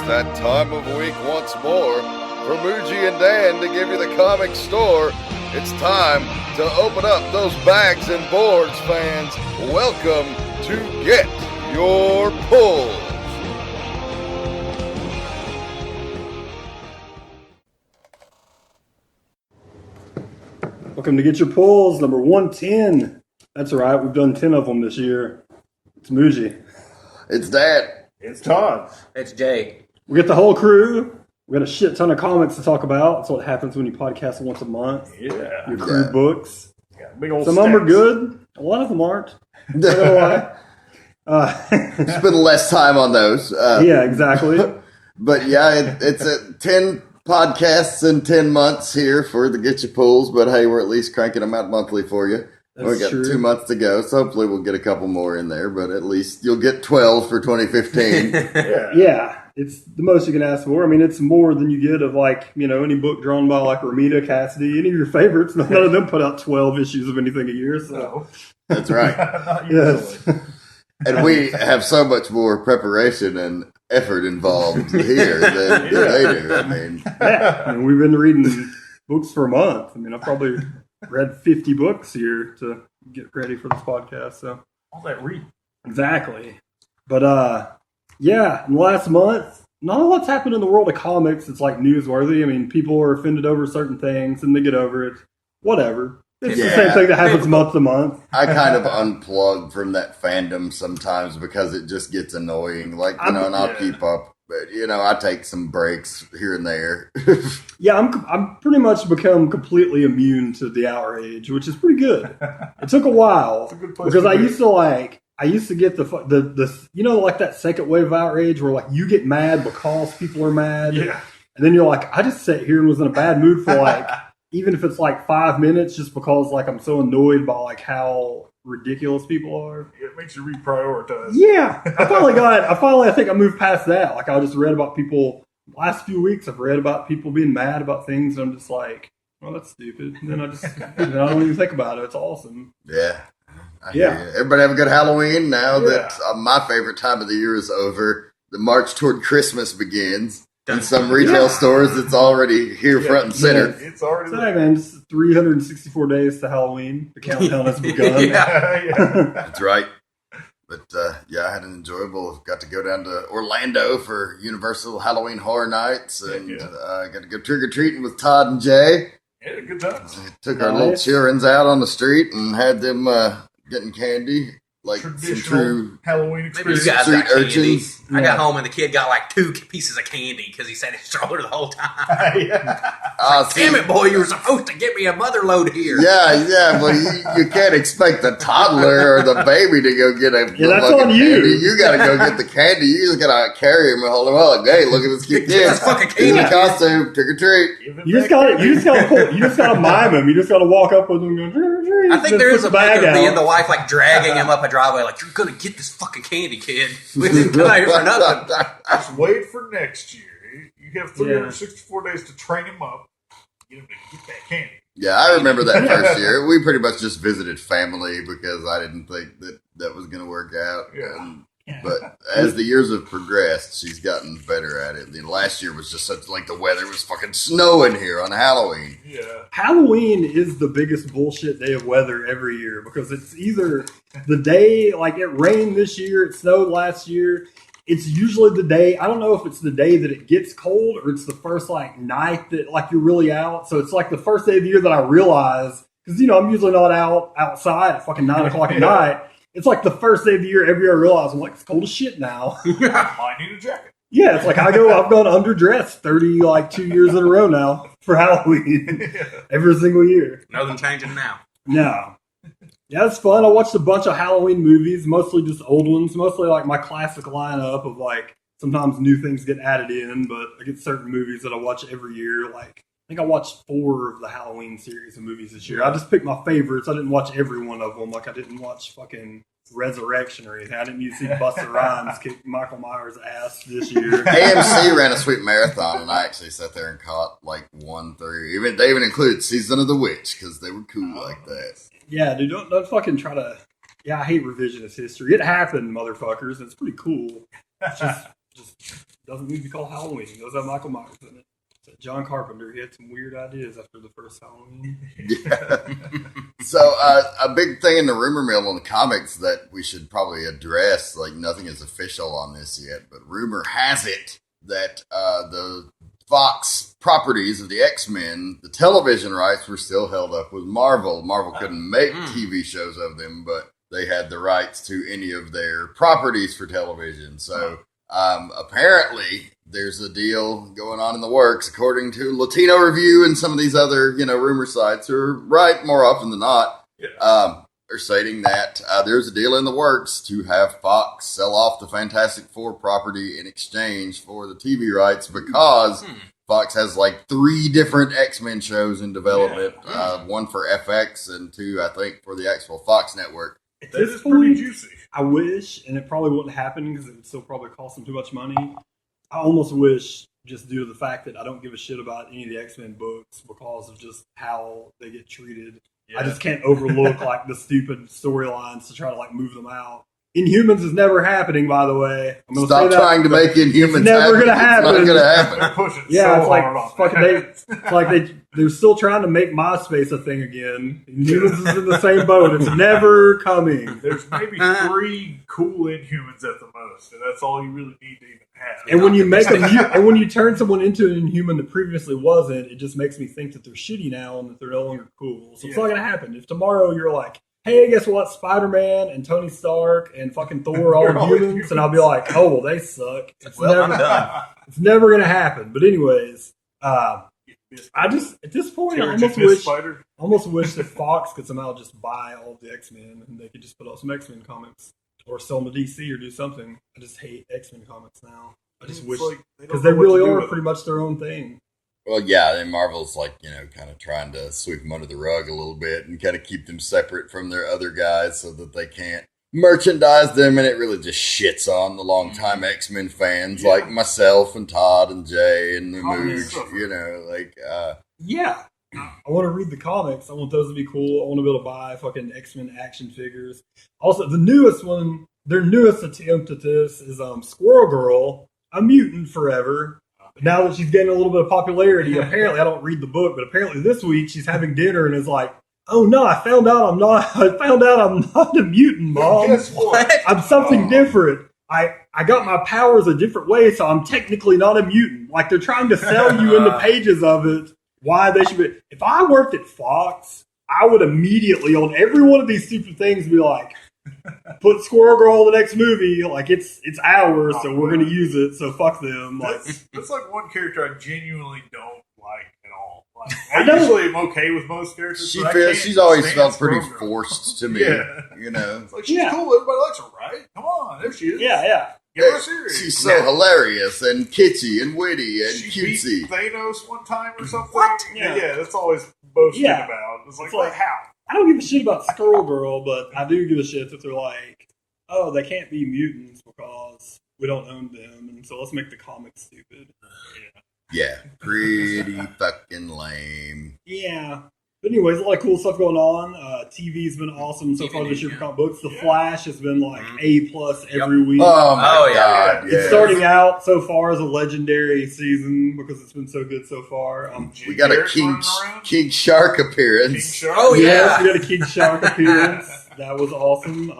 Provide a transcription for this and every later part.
that time of week once more for Muji and Dan to give you the comic store. It's time to open up those bags and boards, fans. Welcome to Get Your Pulls. Welcome to Get Your Pulls, number 110. That's right, we've done 10 of them this year. It's Muji. It's Dan. It's Todd. It's Jay. We get the whole crew. We got a shit ton of comics to talk about. That's what happens when you podcast once a month. Yeah. Your crew books. Yeah, big old Some of them are stacks. good. A lot of them aren't. Not gonna lie. Spend less time on those. Yeah, exactly. But yeah, it's 10 podcasts in 10 months here for the Get Your Pulls. But hey, we're at least cranking them out monthly for you. That's We got true. 2 months to go, so hopefully we'll get a couple more in there. But at least you'll get 12 for 2015. Yeah, it's the most you can ask for. I mean, it's more than you get of any book drawn by like Ramita, Cassidy, any of your favorites. None of them put out 12 issues of anything a year. So No. That's right. Not yes. usually. And we have so much more preparation and effort involved here than they do. I mean, Yeah, I mean, we've been reading books for a month. I mean, I've probably read 50 books here to get ready for this podcast. So All that read. exactly. But yeah, in the last month, not a lot's happened in the world of comics. It's like newsworthy. I mean, people are offended over certain things and they get over it. Whatever. It's the Yeah. same thing that happens month to month. I kind of unplug from that fandom sometimes because it just gets annoying. And I'll keep up. But, I take some breaks here and there. Yeah, I'm pretty much become completely immune to the outrage, which is pretty good. It took a while It's a good place because to I be. used to get the that second wave of outrage where like you get mad because people are mad, Yeah. and then you're like, I just sat here and was in a bad mood for like even if it's like 5 minutes, just because like I'm so annoyed by like how ridiculous people are. It makes you reprioritize. Yeah, I think I moved past that. Like I just read about people last few weeks. I've read about people being mad about things, and I'm just like, well, that's stupid. And then I don't even think about it. It's awesome. Yeah. I Yeah. hear you. Everybody have a good Halloween now Yeah. that my favorite time of the year is over. The march toward Christmas begins. In some retail stores, it's already here front and center. It's already So hey man, just 364 days to Halloween. The countdown has begun. yeah. That's right. But I had an enjoyable. Got to go down to Orlando for Universal Halloween Horror Nights, and got to go trick or treating with Todd and Jay. Yeah, good time. Took our little childrens out on the street and had them getting candy, like some Traditional true. Halloween Maybe experience. you guys Street got candy. urchins. I got home and the kid got like 2 pieces of candy because he sat in his stroller the whole time. Yeah. Damn it, boy! You were supposed to get me a mother load here. Yeah, but you can't expect the toddler or the baby to go get a that's fucking on you. candy. You got to go get the candy. You just got to carry him and hold him up. Like, hey, look at this cute kid. That's fucking He's candy. in costume. Trick or treat. You just gotta mime him. You just gotta walk up with him and go, I think there is a bag picture of me and the out. wife like dragging him up a driveway, like you're gonna get this fucking candy, kid. We didn't come out here for nothing. Just wait for next year. You have 364 days to train him up. Get him to get that candy. Yeah, I remember that first year. We pretty much just visited family because I didn't think that was going to work out. Yeah. But as the years have progressed, she's gotten better at it. The last year was just such the weather was fucking snowing here on Halloween. Yeah. Halloween is the biggest bullshit day of weather every year because it's either the day, like it rained this year, it snowed last year. It's usually the day, I don't know if it's the day that it gets cold or it's the first night that you're really out. So it's like the first day of the year that I realize, because I'm usually not outside at fucking 9 o'clock at night. It's like the first day of the year every year I realize I'm like, it's cold as shit now. Might need a jacket. Yeah, it's like I've gone underdressed 2 years in a row now for Halloween. Every single year. Nothing changing now. No. Yeah, it's fun. I watched a bunch of Halloween movies, mostly just old ones, mostly like my classic lineup of sometimes new things get added in, but I get certain movies that I watch every year. I think I watched 4 of the Halloween series of movies this year. I just picked my favorites. I didn't watch every one of them. I didn't watch fucking Resurrection or anything. I didn't even see Busta Rhymes kick Michael Myers' ass this year. AMC ran a sweet marathon, and I actually sat there and caught 1 through. They even included Season of the Witch because they were cool like that. Yeah, dude, don't fucking try to. Yeah, I hate revisionist history. It happened, motherfuckers. It's pretty cool. It's just doesn't need to be called Halloween. It does have Michael Myers in it. So John Carpenter, he had some weird ideas after the first Halloween. Yeah. So a big thing in the rumor mill on the comics that we should probably address, like nothing is official on this yet, but rumor has it that the Fox properties of the X-Men, the television rights were still held up with Marvel. Marvel couldn't make TV shows of them, but they had the rights to any of their properties for television. So apparently there's a deal going on in the works, according to Latino Review and some of these other, rumor sites are right more often than not. Yeah. Are stating that there's a deal in the works to have Fox sell off the Fantastic Four property in exchange for the TV rights because Fox has like 3 different X-Men shows in development. One for FX and 2, I think, for the actual Fox network. At That this is point, pretty juicy. I wish, and it probably wouldn't happen because it would still probably cost them too much money. I almost wish, just due to the fact that I don't give a shit about any of the X-Men books because of just how they get treated. I just can't overlook like the stupid storylines to try to like move them out. Inhumans is never happening, by the way. I'm gonna Stop say that. trying to make Inhumans It's never happen. gonna happen. It's not going to happen. They're pushing Yeah, so it's like hard on fucking that. it's like they're still trying to make MySpace a thing again. Inhumans is in the same boat. It's never coming. There's maybe 3 cool Inhumans at the most, and that's all you really need to even have. And when you make and when you turn someone into an Inhuman that previously wasn't, it just makes me think that they're shitty now and that they're no longer cool. So it's not gonna happen. If tomorrow you're like, hey, guess what? Spider-Man and Tony Stark and fucking Thor are all humans, and I'll be like, oh well, they suck. I'm done. It's never gonna happen. But anyways, I just at this point I almost wish that Fox could somehow just buy all of the X-Men and they could just put out some X-Men comics or sell them to DC or do something. I just hate X-Men comics now. I just wish because they really are pretty much their own thing. Well, yeah, and Marvel's like, kind of trying to sweep them under the rug a little bit and kind of keep them separate from their other guys so that they can't merchandise them, and it really just shits on the longtime X-Men fans like myself and Todd and Jay and the Mooj, Yeah. I want to read the comics. I want those to be cool. I want to be able to buy fucking X-Men action figures. Also, the newest one, their newest attempt at this is Squirrel Girl, a mutant forever. Now that she's getting a little bit of popularity, apparently, I don't read the book, but apparently this week she's having dinner and is like, oh no, I found out I'm not a mutant, Mom. Guess what? I'm something different. I got my powers a different way, so I'm technically not a mutant. Like they're trying to sell you in the pages of it why they should be. If I worked at Fox, I would immediately on every one of these stupid things be like, put Squirrel Girl in the next movie. Like it's ours, so we're gonna use it. So fuck them. Like That's like one character I genuinely don't like at all. Like, I usually am okay with most characters. She's always felt pretty forced to me. It's like she's cool. Everybody likes her, right? Come on, there she is. Yeah. Give her a series. She's so hilarious and kitschy and witty and she cutesy. beat Thanos one time or something. What? Yeah, that's always boasted about. It's like how? I don't give a shit about Squirrel Girl, but I do give a shit that they're like, oh, they can't be mutants because we don't own them, and so let's make the comics stupid. Yeah, pretty fucking lame. Yeah. But anyways, a lot of cool stuff going on. TV's been awesome so far this year for comic books. The Flash has been like A+ every week. Oh my God. It's starting out so far as a legendary season because it's been so good so far. We got a King Shark appearance. King Shark? Oh, yeah. Yes, we got a King Shark appearance. That was awesome.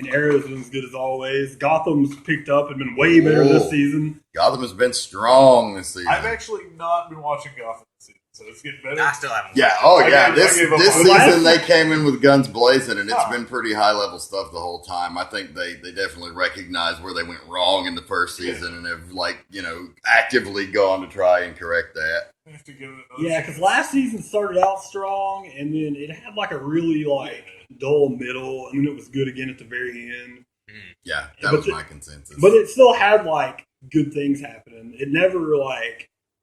Arrow's been as good as always. Gotham's picked up and been way better this season. Gotham has been strong this season. I've actually not been watching Gotham this season, so it's getting better. I still haven't. This gave up this on season they came in with guns blazing, and it's been pretty high level stuff the whole time. I think they definitely recognize where they went wrong in the first season, and have actively gone to try and correct that. Yeah, because last season started out strong, and then it had like a really dull middle, and then it was good again at the very end. Yeah, that was my consensus. But it still had good things happening. It never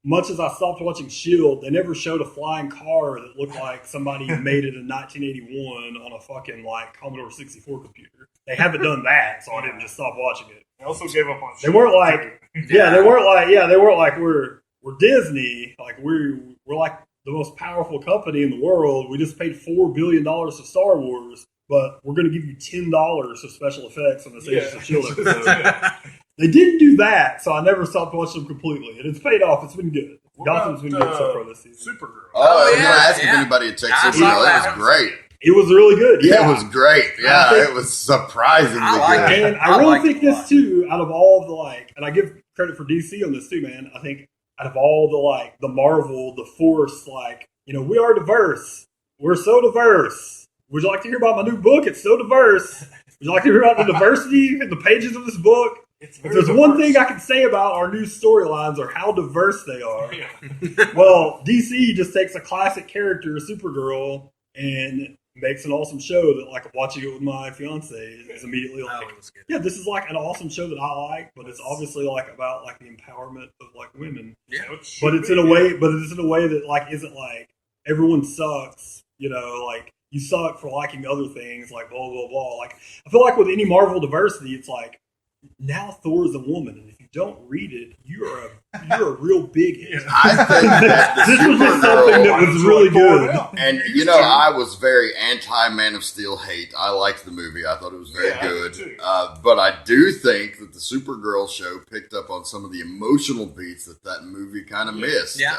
much as I stopped watching S.H.I.E.L.D., they never showed a flying car that looked like somebody made it in 1981 on a fucking Commodore 64 computer. They haven't done that, so I didn't just stop watching it. I also gave up on They weren't like we're Disney, we're like the most powerful company in the world. We just paid $4 billion to Star Wars, but we're going to give you $10 for special effects on this Agents of S.H.I.E.L.D. episode. They didn't do that, so I never stopped watching them completely, and it's paid off. It's been good. Gotham's been good so far this season. Supergirl. Oh, I was yeah, going to ask if yeah. anybody had checked I Supergirl. saw It that. was great. It was really good. Yeah, It was great. Yeah, think- it was surprisingly I like good. it. And I really liked think it a this lot. too, out of all of the and I give credit for DC on this too, man. I think out of all the Marvel, the Force, we are diverse. We're so diverse. Would you like to hear about my new book? It's so diverse. Would you like to hear about the diversity in the pages of this book? It's If very there's diverse. one thing I can say about our new storylines or how diverse they are, Yeah. well, DC just takes a classic character, Supergirl, and makes an awesome show that, watching it with my fiance is immediately it was good. yeah, this is an awesome show that I like, but it's obviously about the empowerment of women. Yeah. But it's in a way, that isn't everyone sucks. You suck for liking other things, blah blah blah. I feel with any Marvel diversity, it's now Thor's a woman, and if you don't read it, you're a real bigot. I think that the This was just Supergirl- something that was really good. And I was very anti Man of Steel hate. I liked the movie. I thought it was very Yeah, I good. did too. But I do think that the Supergirl show picked up on some of the emotional beats that movie kind of missed. Yeah.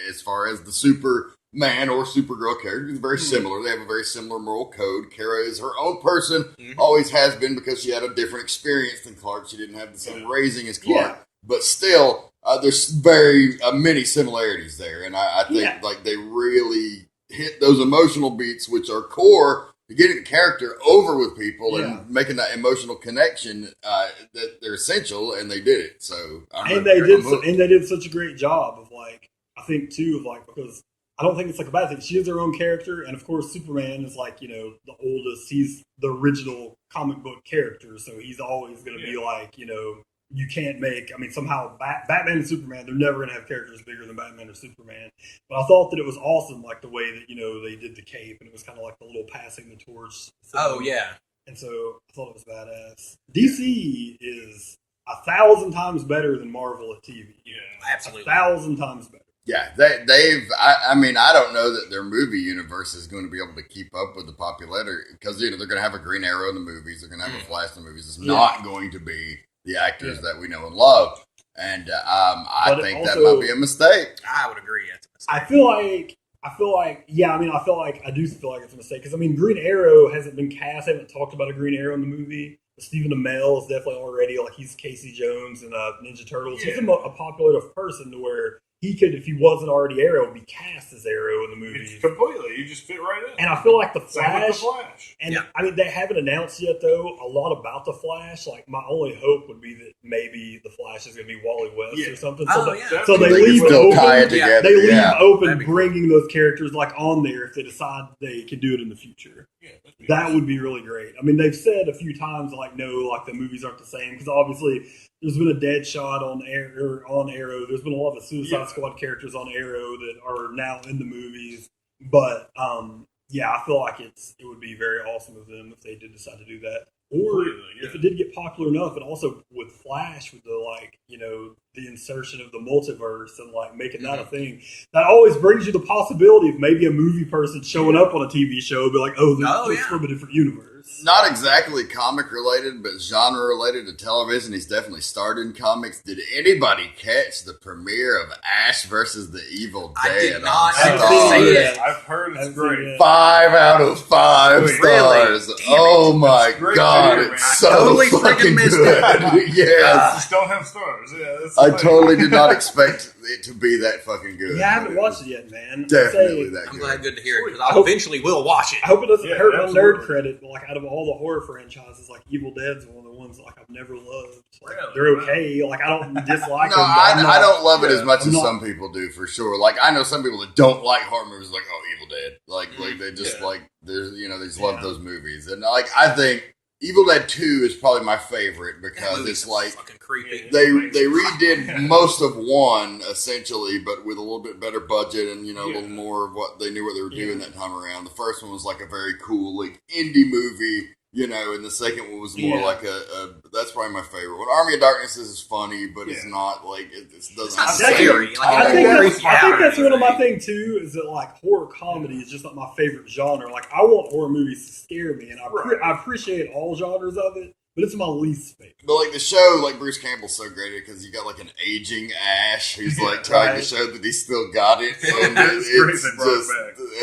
As far as the Superman or Supergirl character, it's very similar. They have a very similar moral code. Kara is her own person, always has been, because she had a different experience than Clark. She didn't have the same raising as Clark. Yeah. But still, there's very many similarities there, and I think they really hit those emotional beats, which are core to getting the character over with people and making that emotional connection that they're essential, and they did it. So They did such a great job of I think too of because I don't think it's a bad thing. She is her own character, and of course Superman is the oldest. He's the original comic book character, so he's always going to be you can't make. I mean, somehow Batman and Superman, they're never going to have characters bigger than Batman or Superman. But I thought that it was awesome, the way that they did the cape, and it was kind of the little passing the torch. Oh yeah. And so I thought it was badass. DC is 1,000 times better than Marvel at TV. Yeah, absolutely. 1,000 times better. Yeah, they've. I mean, I don't know that their movie universe is going to be able to keep up with the popularity, because they're going to have a Green Arrow in the movies, they're going to have a Flash in the movies. It's not going to be the actors that we know and love, and I think that might be a mistake. I would agree. That's a mistake. I feel like I do feel like it's a mistake, because Green Arrow hasn't been cast. I haven't talked about a Green Arrow in the movie. Stephen Amell is definitely already he's Casey Jones in Ninja Turtles. Yeah. He's a popular enough person to where he could, if he wasn't already Arrow, be cast as Arrow in the movie. Completely. You just fit right in. And I feel like the Same with Flash. the Flash. And they haven't announced yet, though, a lot about the Flash. My only hope would be that maybe the Flash is going to be Wally West or something. So they leave it open. Tie it together. They leave open That'd be bringing those characters on there if they decide they can do it in the future. Yeah, That would be really great. I mean, they've said a few times no, the movies aren't the same, because obviously there's been a dead shot on Arrow. There's been a lot of Suicide Squad characters on Arrow that are now in the movies. But I feel like it would be very awesome of them if they did decide to do that. Or if it did get popular enough, and also with Flash, with the insertion of the multiverse and making that a thing, that always brings you the possibility of maybe a movie person showing up on a TV show, be this is from a different universe. Not exactly comic related, but genre related to television. He's definitely starred in comics. Did anybody catch the premiere of Ash versus the Evil Dead? I did not see it. I've heard it's great. 5 out of 5 Really? stars. Oh my god, theater, it's so Totally fucking freaking missed good. Yes. Just don't have stars. Yeah, that's I the thing. totally did not expect it to be that fucking good. Yeah, I haven't watched it yet, man. Definitely that I'm good. glad to hear it, because I eventually will watch it. I hope it doesn't hurt my nerd absolutely. credit. Out of all the horror franchises, Evil Dead's one of the ones I've never loved. Really? They're okay. I don't dislike No, them. I don't love it as much I'm as not- some people do, for sure. I know some people that don't like horror movies, oh, Evil Dead. They just they just love those movies. And I think Evil Dead 2 is probably my favorite, because it's fucking creepy. they redid most of 1 essentially, but with a little bit better budget and a little more of what they knew what they were doing that time around. The first one was a very cool indie movie. And the second one was more a that's probably my favorite one. Army of Darkness is funny, but it's not it doesn't not have the same scary. I tone. think that's one of my thing too. Is that horror comedy is just not my favorite genre. I want horror movies to scare me, and I appreciate all genres of it. but it's my least favorite. But like the show, like Bruce Campbell's so great because you got like an aging Ash who's like trying to show that he's still got it, and it's just,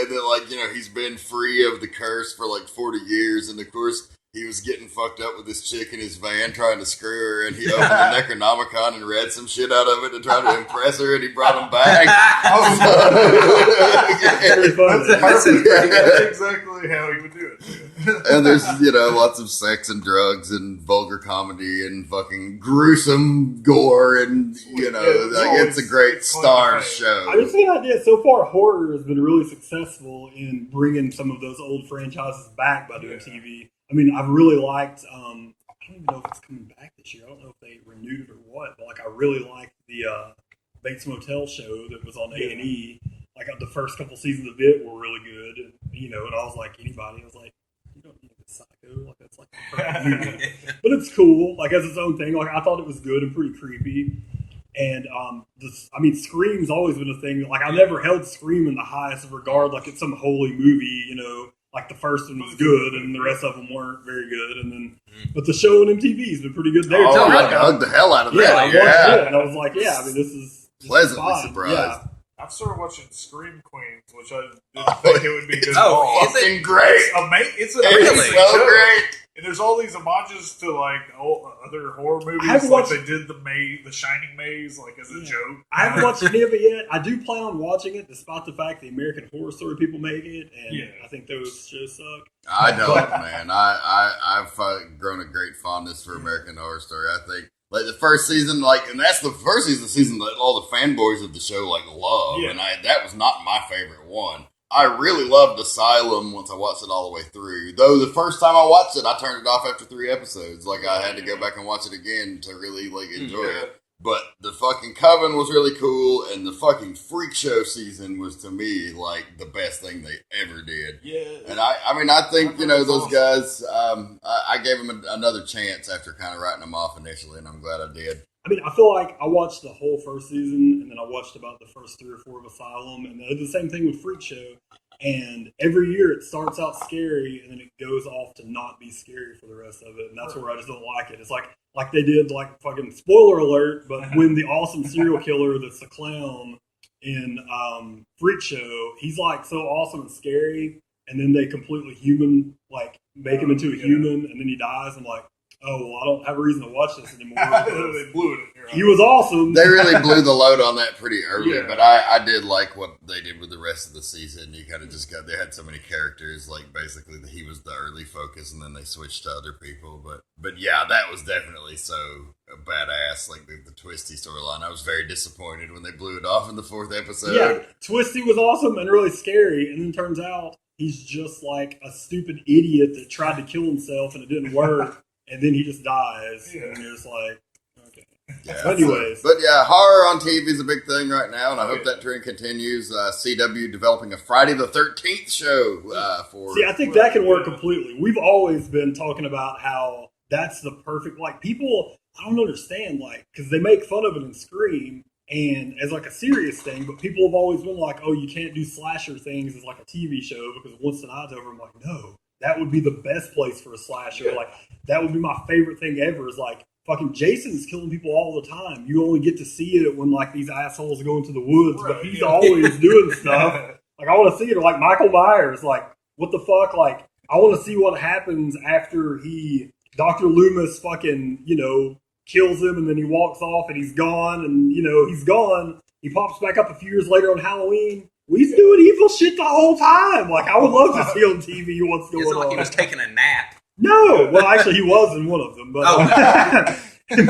and then like he's been free of the curse for like 40 years, and of course he was getting fucked up with this chick in his van trying to screw her, and he opened the Necronomicon and read some shit out of it to try to impress her, and he brought him back. That's exactly how he would do it. And there's, lots of sex and drugs and vulgar comedy and fucking gruesome gore and, it's a great star show. I just think so far horror has been really successful in bringing some of those old franchises back by doing TV. I mean, I've really liked, I don't even know if it's coming back this year. I don't know if they renewed it or what, but like I really liked the Bates Motel show that was on A&E. Like the first couple seasons of it were really good, and and I was like, I was like, you don't need a Psycho, like that's like a perfect movie. But it's cool, like as its own thing. Like I thought it was good and pretty creepy. And Scream's always been a thing. Like I never held Scream in the highest of regard, like it's some holy movie, Like the first one was good, and the rest of them weren't very good. And then, but the show on MTV has been pretty good there. Oh, I hugged the hell out of that. Yeah, I watched it, and I was like, this is pleasantly surprised. Yeah. I've started watching Scream Queens, which I didn't think it would be good. Fucking great! It's amazing. So great. And there's all these homages to like other horror movies, like they did the Shining Maze, like as a joke. I haven't watched any of it yet. I do plan on watching it, despite the fact the American Horror Story people make it, and I think those shows suck. I don't, man. I've grown a great fondness for American Horror Story. I think like the first season, and that's the first season that all the fanboys of the show love, and that was not my favorite one. I really loved Asylum once I watched it all the way through. Though the first time I watched it, I turned it off after 3 episodes. Like I had to go back and watch it again to really enjoy it. But the fucking Coven was really cool, and the fucking Freak Show season was to me like the best thing they ever did. Yeah. And I think those guys. I gave them another chance after kind of writing them off initially, and I'm glad I did. I mean, I feel like I watched the whole first season, and then I watched about the first 3 or 4 of Asylum, and they did the same thing with Freak Show. And every year it starts out scary, and then it goes off to not be scary for the rest of it, and that's where I just don't like it. It's like they did, fucking spoiler alert, but when the awesome serial killer that's a clown in Freak Show, he's so awesome and scary, and then they completely make him into a human, and then he dies. I'm like, oh, well, I don't have a reason to watch this anymore. They blew it. He was awesome. They really blew the load on that pretty early, but I did like what they did with the rest of the season. You kind of just they had so many characters, basically he was the early focus, and then they switched to other people. But yeah, that was definitely so badass, the Twisty storyline. I was very disappointed when they blew it off in the 4th episode. Yeah, Twisty was awesome and really scary, and then turns out he's just like a stupid idiot that tried to kill himself and it didn't work. And then he just dies, and you're just like, okay. Yeah, anyways. But yeah, horror on TV is a big thing right now, and I hope that trend continues. CW developing a Friday the 13th show for... See, I think that can work completely. We've always been talking about how that's the perfect... people, I don't understand, because they make fun of it in Scream, and as a serious thing, but people have always been like, oh, you can't do slasher things as a TV show, because once the night's over, I'm like, no. That would be the best place for a slasher. That would be my favorite thing ever is fucking Jason's killing people all the time. You only get to see it when these assholes go into the woods, but he's always doing stuff. I want to see it. Or Michael Myers, what the fuck? I want to see what happens after Dr. Loomis fucking, kills him and then he walks off and he's gone and, he's gone. He pops back up a few years later on Halloween. He's doing evil shit the whole time. I would love to see on TV what's going on. He was taking a nap. No. Well, actually, he was in one of them. But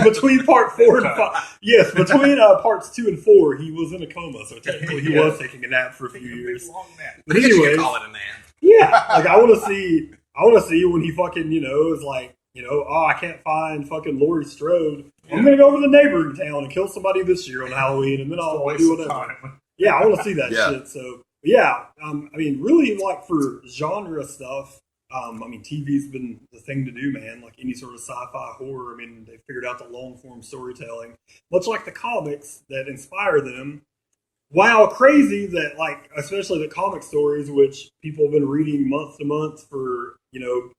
between part 4 and 5. Yes, between parts 2 and 4, he was in a coma. So technically, he was taking a nap for a few years. Long nap. But anyway, you call it a nap. Yeah. I want to see when he fucking, is oh, I can't find fucking Laurie Strode. I'm going to go over to the neighboring town and kill somebody this year on Halloween, and then I'll do whatever. Yeah, I want to see that shit. So, yeah, really, for genre stuff, TV's been the thing to do, man. Any sort of sci-fi horror, they figured out the long-form storytelling. Much like the comics that inspire them. Wow, crazy that, especially the comic stories, which people have been reading month to month for,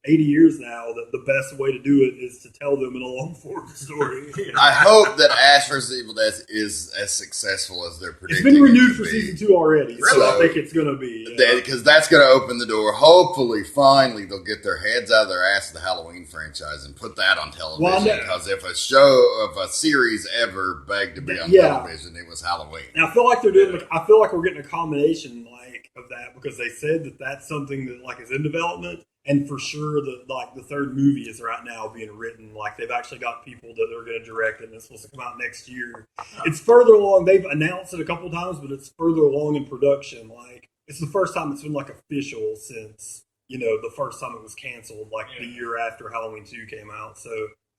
80 years now, that the best way to do it is to tell them in a long form story. I hope that Ash vs. Evil Dead is as successful as they're predicting. It's been renewed for season 2 already, so Really? I think it's going to be. Because that's going to open the door. Hopefully, finally, they'll get their heads out of their ass of the Halloween franchise and put that on television. Because if a series ever begged to be on television, it was Halloween. And I feel like they're doing. I feel like we're getting a combination of that, because they said that that's something that is in development. And for sure, the third movie is right now being written. Like, they've actually got people that are going to direct it, and it's supposed to come out next year. It's further along. They've announced it a couple times, but it's further along in production. Like, it's the first time it's been official since the first time it was canceled, the year after Halloween 2 came out. So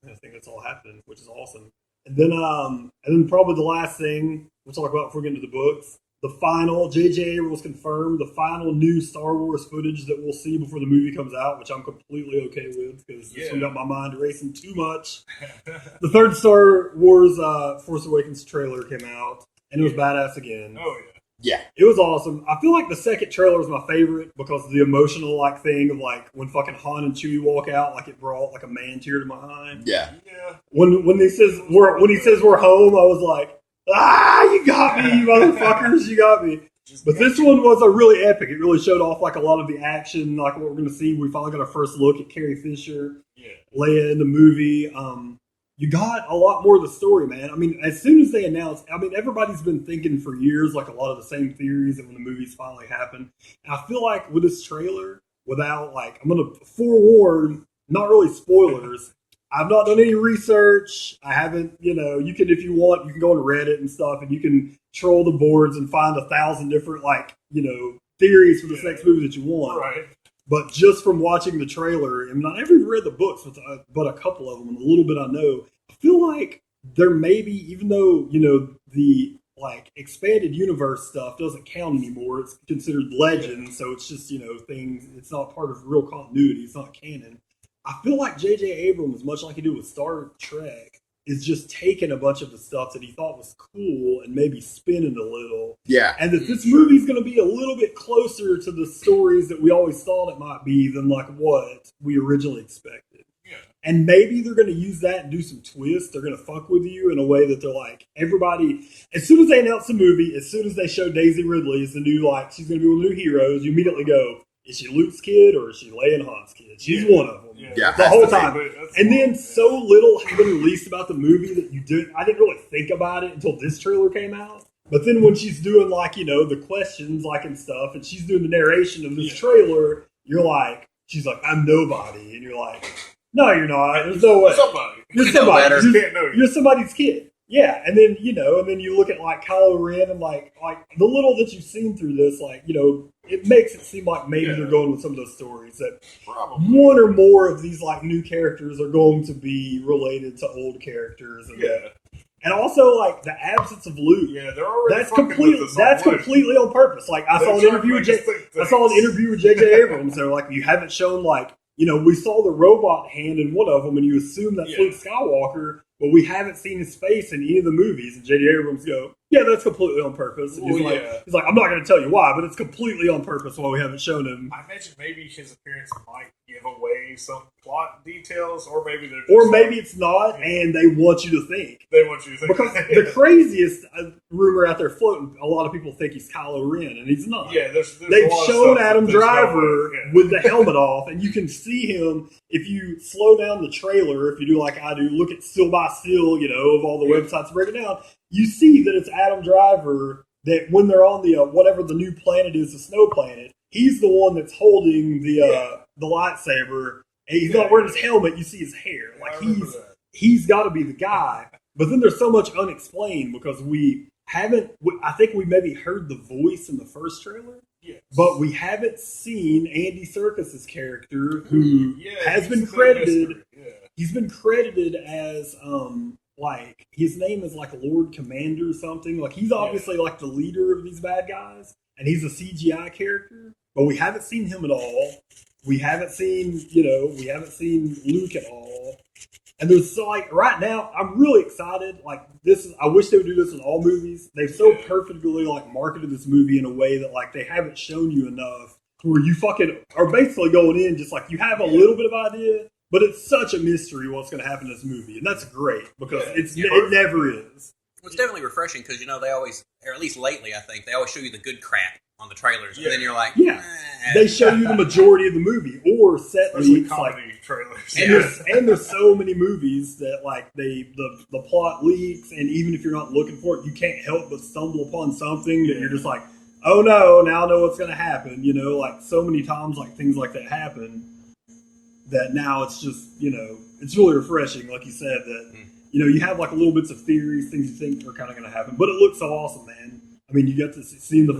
I think that's all happening, which is awesome. And then probably the last thing we'll talk about before we get into the books. The final, J.J. Abrams confirmed the final new Star Wars footage that we'll see before the movie comes out, which I'm completely okay with, because this one got my mind racing too much. The third Star Wars Force Awakens trailer came out, and it was badass again. Oh, yeah. It was awesome. I feel like the second trailer was my favorite because of the emotional thing of when fucking Han and Chewie walk out, it brought a man tear to my eye. Yeah. When he says we're home, I was like, you got me, you motherfuckers, you got me. But this one was a really epic. It really showed off a lot of the action, what we're going to see. We finally got our first look at Carrie Fisher, Leia in the movie. You got a lot more of the story, man. I mean, as soon as they announced, everybody's been thinking for years, a lot of the same theories, and when the movies finally happen. And I feel like with this trailer, without, I'm going to forewarn, not really spoilers, I've not done any research. I haven't, you can, if you want, you can go on Reddit and stuff, and you can troll the boards and find 1,000 different, theories for this next movie that you want. Right. But just from watching the trailer, and I never even read the books, but a couple of them, and a little bit I know, I feel like there may be, even though, the expanded universe stuff doesn't count anymore, it's considered legend, so it's just, things, it's not part of real continuity, it's not canon. I feel like J.J. Abrams, much like he did with Star Trek, is just taking a bunch of the stuff that he thought was cool and maybe spinning a little. Yeah. And that this movie's going to be a little bit closer to the stories that we always thought it might be than what we originally expected. Yeah. And maybe they're going to use that and do some twists. They're going to fuck with you in a way that they're everybody, as soon as they announce the movie, as soon as they show Daisy Ridley as the new, she's going to be one of the new heroes, you immediately go, is she Luke's kid or is she Leia and Han's kid? She's one of them. Yeah. The whole time. And then so little had been released about the movie that I didn't really think about it until this trailer came out. But then when she's doing the questions and stuff, and she's doing the narration of this trailer, you're she's I'm nobody. And you're no, you're not. There's no way. Somebody. You're somebody. Better. You're somebody's kid. Yeah, and then you look at Kylo Ren and the little that you've seen through this, it makes it seem like maybe they're going with some of those stories that one or more of these new characters are going to be related to old characters, and also the absence of Luke. Yeah, they're already that's completely on purpose. I saw an interview with J.J. Abrams. They're you haven't shown we saw the robot hand in one of them, and you assume that's Luke Skywalker. But we haven't seen his face in any of the movies. And J.J. Abrams go, yeah, that's completely on purpose. And he's like, I'm not going to tell you why, but it's completely on purpose why we haven't shown him. I imagine maybe his appearance might give away some plot details, or maybe they're just maybe it's not, and they want you to think. They want you to think. Because the craziest rumor out there floating, a lot of people think he's Kylo Ren, and he's not. Yeah, they've shown Adam Driver with the helmet off, and you can see him if you slow down the trailer. If you do like I do, look at still by still, of all the websites break it down. You see that it's Adam Driver. That when they're on the whatever the new planet is, the snow planet, he's the one that's holding the lightsaber. And he's not wearing his helmet. You see his hair. He's got to be the guy. But then there's so much unexplained because we haven't. I think we maybe heard the voice in the first trailer. Yes. But we haven't seen Andy Serkis's character, who has been credited. He's been credited as his name is Lord Commander or something. He's obviously the leader of these bad guys, and he's a CGI character. But we haven't seen him at all. We haven't seen Luke at all. And there's right now, I'm really excited. I wish they would do this in all movies. They've so perfectly marketed this movie in a way that they haven't shown you enough where you fucking are basically going in just like you have a little bit of idea, but it's such a mystery what's going to happen in this movie, and that's great because it never is. Well, it's definitely refreshing because they always, or at least lately, I think they always show you the good crap on the trailers, and then you're like, they show you the majority of the movie or set leaks, comedy trailers. And there's so many movies that like the plot leaks, and even if you're not looking for it, you can't help but stumble upon something that you're just like, oh no, now I know what's going to happen. Like so many times, like things like that happen. That now it's just it's really refreshing, like you said that. You have like little bits of theories, things you think are kind of going to happen, but it looks so awesome, man. I mean, you get to seeing the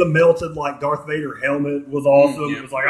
melted like Darth Vader helmet was awesome. It was like,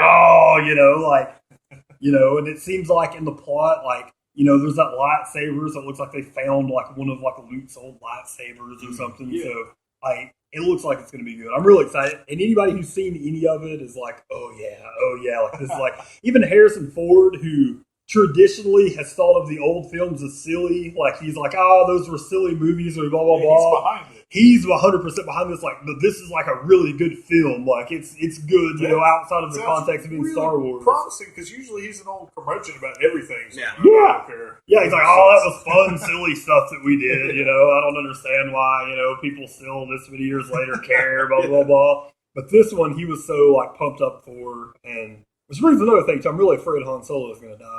and it seems like in the plot, like there's that lightsabers that looks like they found like one of like Luke's old lightsabers or something. Yeah. So like it looks like it's going to be good. I'm really excited, and anybody who's seen any of it is like, oh yeah, like this is like even Harrison Ford who traditionally has thought of the old films as silly. Like, he's like, those were silly movies or blah, blah, blah. He's 100% behind this. Like, this is like a really good film. Like, it's good, outside of the context of being really Star Wars. Promising, because usually he's an old curmudgeon about everything. So yeah, he's like, that was fun, silly stuff that we did. I don't understand why, people still this many years later care, blah, blah, blah. But this one, he was so, like, pumped up for, and which brings another thing, too. I'm really afraid Han Solo is going to die.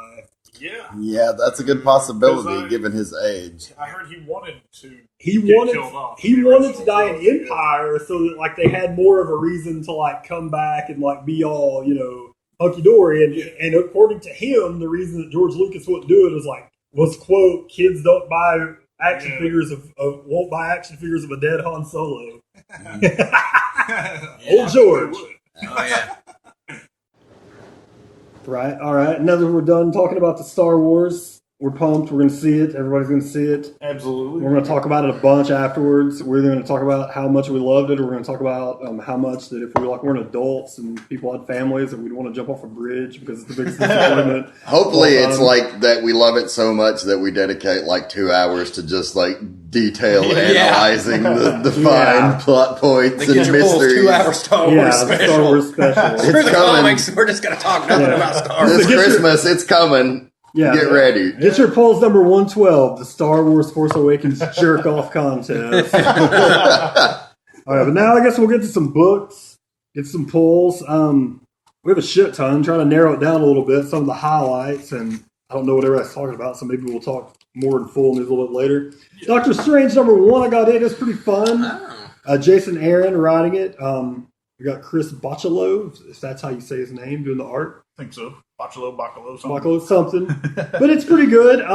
Yeah, that's a good possibility given his age. I heard he wanted to. He wanted to die in Empire, so that like they had more of a reason to like come back and like be all hunky dory. And according to him, the reason that George Lucas wouldn't do it was quote, kids don't buy action figures won't buy action figures of a dead Han Solo. Old George. Oh yeah. Right, all right. Now that we're done talking about the Star Wars, we're pumped. We're going to see it. Everybody's going to see it. Absolutely. We're going to talk about it a bunch afterwards. We're either going to talk about how much we loved it, or we're going to talk about how much that if we weren't adults and people had families that we'd want to jump off a bridge because it's the biggest disappointment. Hopefully it's like that we love it so much that we dedicate like 2 hours to just like detail analyzing the fine plot points and mysteries. 2 hour Star Wars special. Star Wars special. It's Screw the coming. comics. We're just going to talk nothing about Star Wars. This Christmas, it's coming. Yeah, get ready. Get your polls number 112, the Star Wars Force Awakens jerk off contest. All right, but now I guess we'll get to some books, get some polls. We have a shit ton. Trying to narrow it down a little bit, some of the highlights, and I don't know what everybody's talking about, so maybe we'll talk more in full news a little bit later. Yeah. Doctor Strange number 1, I got it. It's pretty fun. Jason Aaron writing it. We got Chris Bachalo, if that's how you say his name, doing the art. I think so. Bachalo, something. But it's pretty good.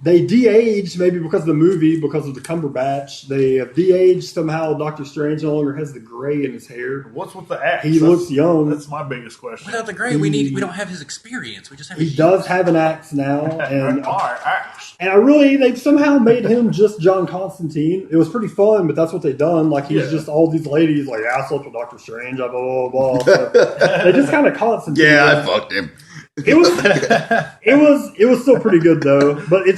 They de-aged, maybe because of the movie, because of the Cumberbatch. They have de-aged somehow. Doctor Strange no longer has the gray in his hair. What's with the axe? He looks young. That's my biggest question. Without the gray, we don't have his experience. We just have. He does have an axe now, and axe. And they've somehow made him just John Constantine. It was pretty fun, but that's what they've done. Like he's just all these ladies, like I slept with Doctor Strange, blah blah blah. So they just kind of Constantine. Yeah, I fucked him. It was still pretty good though. But it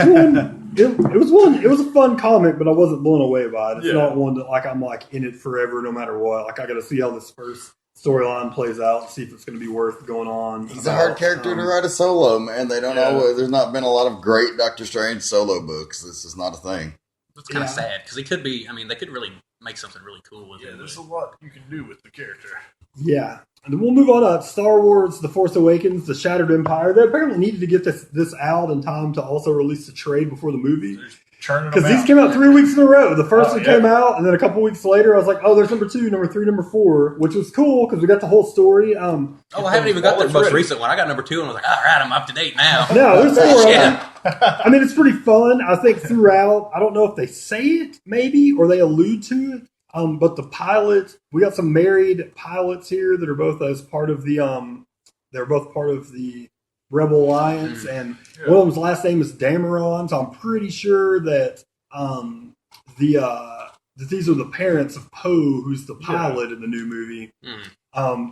was a fun comic, but I wasn't blown away by it. It's not one that like I'm like in it forever no matter what. Like I got to see how this first storyline plays out, see if it's going to be worth going on. He's a hard character to write a solo, man. They don't always. There's not been a lot of great Doctor Strange solo books. This is not a thing. It's kind of sad because he could be. I mean, they could really make something really cool with it. Yeah, there's a lot you can do with the character. Yeah. And then we'll move on to Star Wars The Force Awakens, The Shattered Empire. They apparently needed to get this out in time to also release the trade before the movie. Because these came out 3 weeks in a row. The first one came out, and then a couple weeks later, I was like, there's number 2, number 3, number 4, which was cool because we got the whole story. I haven't even got the most recent one. I got number 2, and I was like, all right, I'm up to date now. No, there's 4 of them. I mean, it's pretty fun. I think throughout, I don't know if they say it, maybe, or they allude to it. But the pilot, we got some married pilots here that are both as part of the they're both part of the Rebel Alliance, and one of them's last name is Dameron, so I'm pretty sure that that these are the parents of Poe, who's the pilot in the new movie.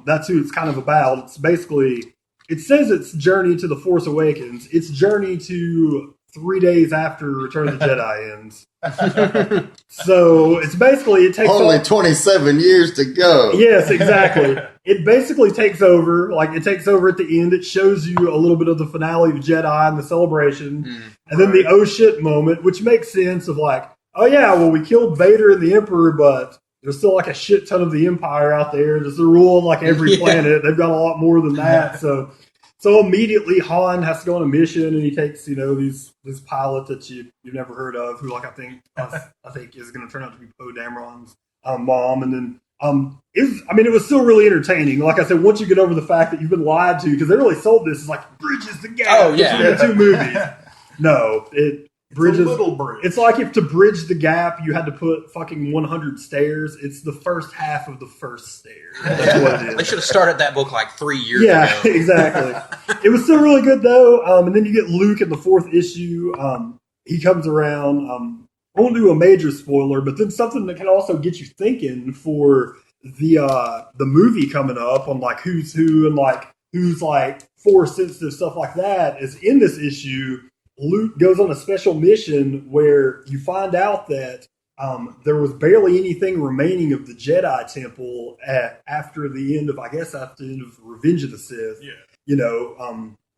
That's who it's kind of about. It's basically, it says it's Journey to the Force Awakens. It's Journey to 3 days after Return of the Jedi ends. So it's basically, it takes only 27 years to go. Yes, exactly. it basically takes over. Like, it takes over at the end. It shows you a little bit of the finale of Jedi and the celebration. And then the oh shit moment, which makes sense of like, oh yeah, well, we killed Vader and the Emperor, but there's still like a shit ton of the Empire out there. There's a rule on like every planet. They've got a lot more than that. So immediately Han has to go on a mission, and he takes, this pilot that you've never heard of, who like I think is going to turn out to be Poe Dameron's mom, and then it was still really entertaining. Like I said, once you get over the fact that you've been lied to, because they really sold this as like bridges the gap between the two movies. No, bridges. It's a little bridge. It's like if to bridge the gap you had to put fucking 100 stairs. It's the first half of the first stair. That's what it is. They should have started that book like 3 years ago. Yeah, exactly. It was still really good though. And then you get Luke in the 4th issue. He comes around. I won't do a major spoiler, but then something that can also get you thinking for the movie coming up on like who's who and like who's like force sensitive, stuff like that is in this issue. Luke goes on a special mission where you find out that there was barely anything remaining of the Jedi Temple after the end of Revenge of the Sith. Yeah.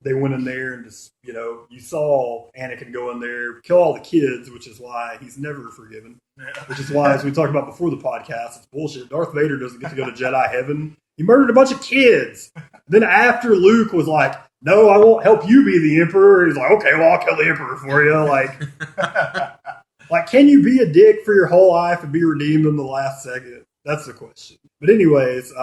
They went in there and just, you saw Anakin go in there, kill all the kids, which is why he's never forgiven. Yeah. Which is why, as we talked about before the podcast, it's bullshit. Darth Vader doesn't get to go to Jedi heaven. He murdered a bunch of kids. Then after Luke was like, no, I won't help you be the Emperor. He's like, okay, well, I'll kill the Emperor for you. Like, can you be a dick for your whole life and be redeemed in the last second? That's the question. But anyways,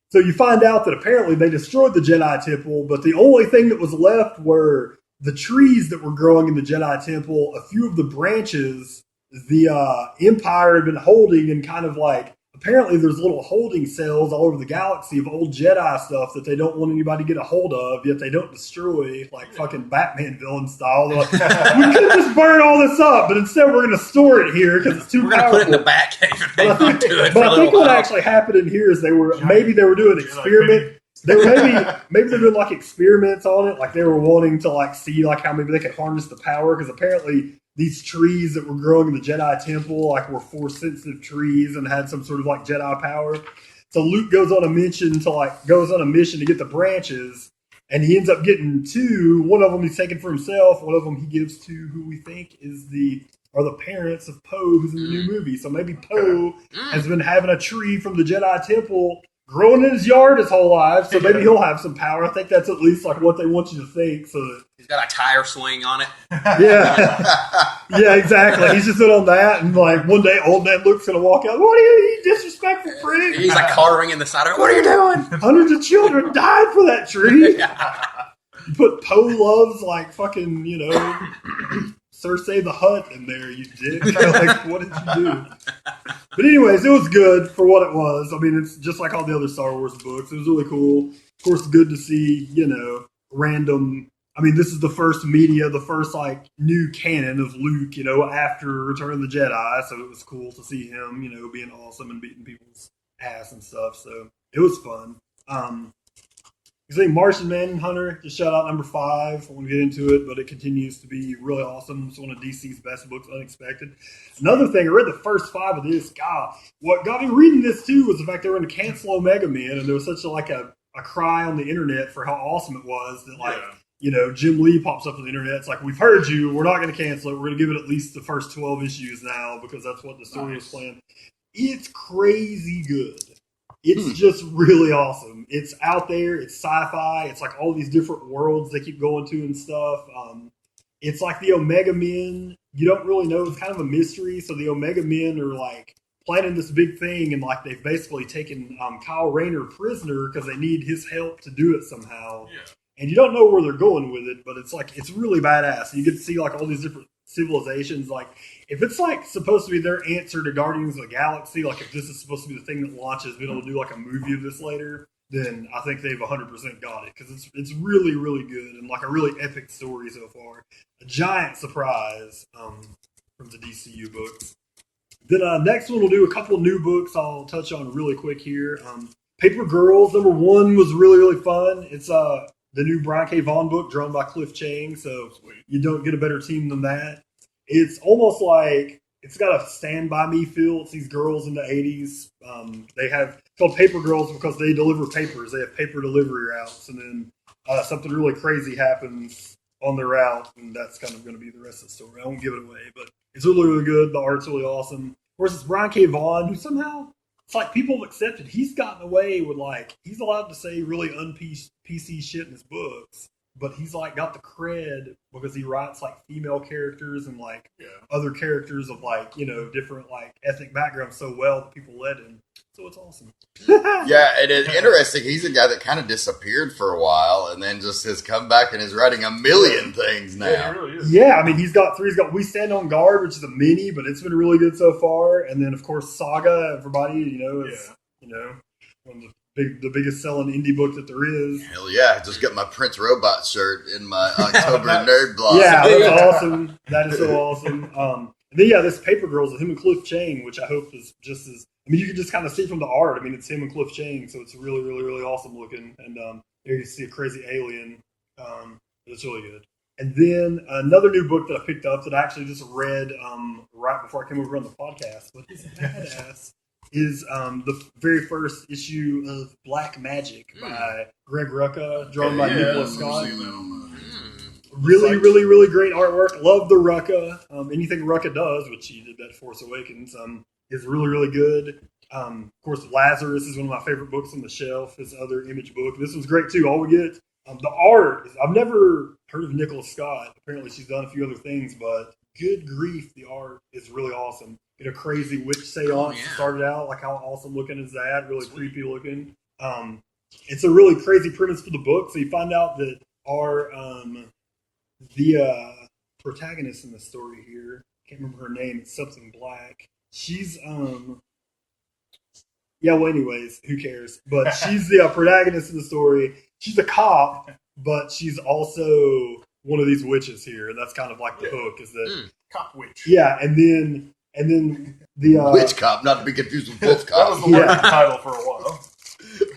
so you find out that apparently they destroyed the Jedi Temple, but the only thing that was left were the trees that were growing in the Jedi Temple. A few of the branches the Empire had been holding, and kind of like, apparently there's little holding cells all over the galaxy of old Jedi stuff that they don't want anybody to get a hold of, yet they don't destroy, like fucking Batman villain style. They're like, we could just burn all this up, but instead we're going to store it here because it's too powerful. We're going to put it in the Batcave. But I think what actually happened in here is they were doing experiment. They were maybe they're doing like experiments on it, like they were wanting to like see like how maybe they could harness the power, because apparently these trees that were growing in the Jedi Temple like were force sensitive trees and had some sort of like Jedi power. So Luke goes on a mission to get the branches, and he ends up getting two. One of them he's taking for himself. One of them he gives to who we think are the parents of Poe, who's in the new movie. So maybe Poe has been having a tree from the Jedi Temple growing in his yard his whole life, so maybe he'll have some power. I think that's at least like what they want you to think. So that he's got a tire swing on it. Yeah, exactly. He's just in on that, and like one day, old man Luke's gonna walk out. What are you disrespectful prick? He's like carving in the side of it. What are you doing? Hundreds of children died for that tree. You put Poe loves like fucking Cersei the Hutt in there, you dick. Like, what did you do? But anyways, it was good for what it was. I mean, it's just like all the other Star Wars books. It was really cool. Of course, good to see, random. I mean, this is the first like new canon of Luke, after Return of the Jedi. So it was cool to see him, being awesome and beating people's ass and stuff. So it was fun. You see Martian Manhunter, just shout out number 5. I won't get into it, but it continues to be really awesome. It's one of DC's best books, unexpected. Another thing, I read the first 5 of this. God, what got me reading this too was the fact they were going to cancel Omega Men, and there was such a cry on the internet for how awesome it was that Jim Lee pops up on the internet. It's like, we've heard you. We're not going to cancel it. We're going to give it at least the first 12 issues now because that's what the story is planned. It's crazy good. It's just really awesome. It's out there. It's sci-fi. It's like all these different worlds they keep going to and stuff. It's like the Omega Men. You don't really know. It's kind of a mystery. So the Omega Men are like planning this big thing, and like they've basically taken Kyle Rayner prisoner because they need his help to do it somehow. Yeah. And you don't know where they're going with it, but it's really badass. And you get to see like all these different civilizations. Like, if it's like supposed to be their answer to Guardians of the Galaxy, like if this is supposed to be the thing that launches, being able to do like a movie of this later, then I think they've 100% got it, because it's really, really good and like a really epic story so far. A giant surprise from the DCU books. Then next one we'll do a couple of new books I'll touch on really quick here. Paper Girls number 1 was really, really fun. It's the new Brian K. Vaughan book drawn by Cliff Chang, so you don't get a better team than that. It's almost like it's got a Stand By Me feel. It's these girls in the 80s. called Paper Girls because they deliver papers. They have paper delivery routes, and then something really crazy happens on the route, and that's kind of going to be the rest of the story. I won't give it away, but it's really, really good. The art's really awesome. Of course, it's Brian K. Vaughan, who somehow, it's like people have accepted. He's gotten away with, like, he's allowed to say really un-PC shit in his books, but he's, like, got the cred because he writes, like, female characters and, like, other characters of, like, you know, different, like, ethnic backgrounds so well that people let him. So it's awesome. Yeah, it is interesting. He's a guy that kind of disappeared for a while and then just has come back and is writing a million things now. Yeah, he really is. Yeah, I mean, he's got We Stand on Guard, which is a mini, but it's been really good so far. And then, of course, Saga, everybody, you know, is, you know, one of the biggest selling indie book that there is. Hell yeah, I just got my Prince Robot shirt in my October Nerveblock. Yeah, that's awesome. That is so awesome. And then, this Paper Girls with him and Cliff Chang, which I hope is just as, I mean, you can just kind of see from the art. I mean, it's him and Cliff Chang, so it's really, really, really awesome looking. And there you see a crazy alien. It's really good. And then another new book that I picked up that I actually just read right before I came over on the podcast, but it's badass, is the very first issue of Black Magic by Greg Rucka, drawn by Nicholas Scott. Really, really, really great artwork. Love the Rucka. Anything Rucka does, which he did that Force Awakens, is really, really good. Of course, Lazarus is one of my favorite books on the shelf. His other Image book. This one's great too. All we get. The art, I've never heard of Nicholas Scott. Apparently she's done a few other things, but good grief, the art is really awesome. Get a crazy witch seance started out. Like, how awesome looking is that? Really creepy looking. It's a really crazy premise for the book. So you find out that the protagonist in the story here, can't remember her name, it's something Black. She's, anyways, who cares? But she's the protagonist in the story. She's a cop, but she's also one of these witches here, and that's kind of like the hook, is that cop witch. Yeah, and then the Witch cop, not to be confused with wolf That was cop. the working title for a while.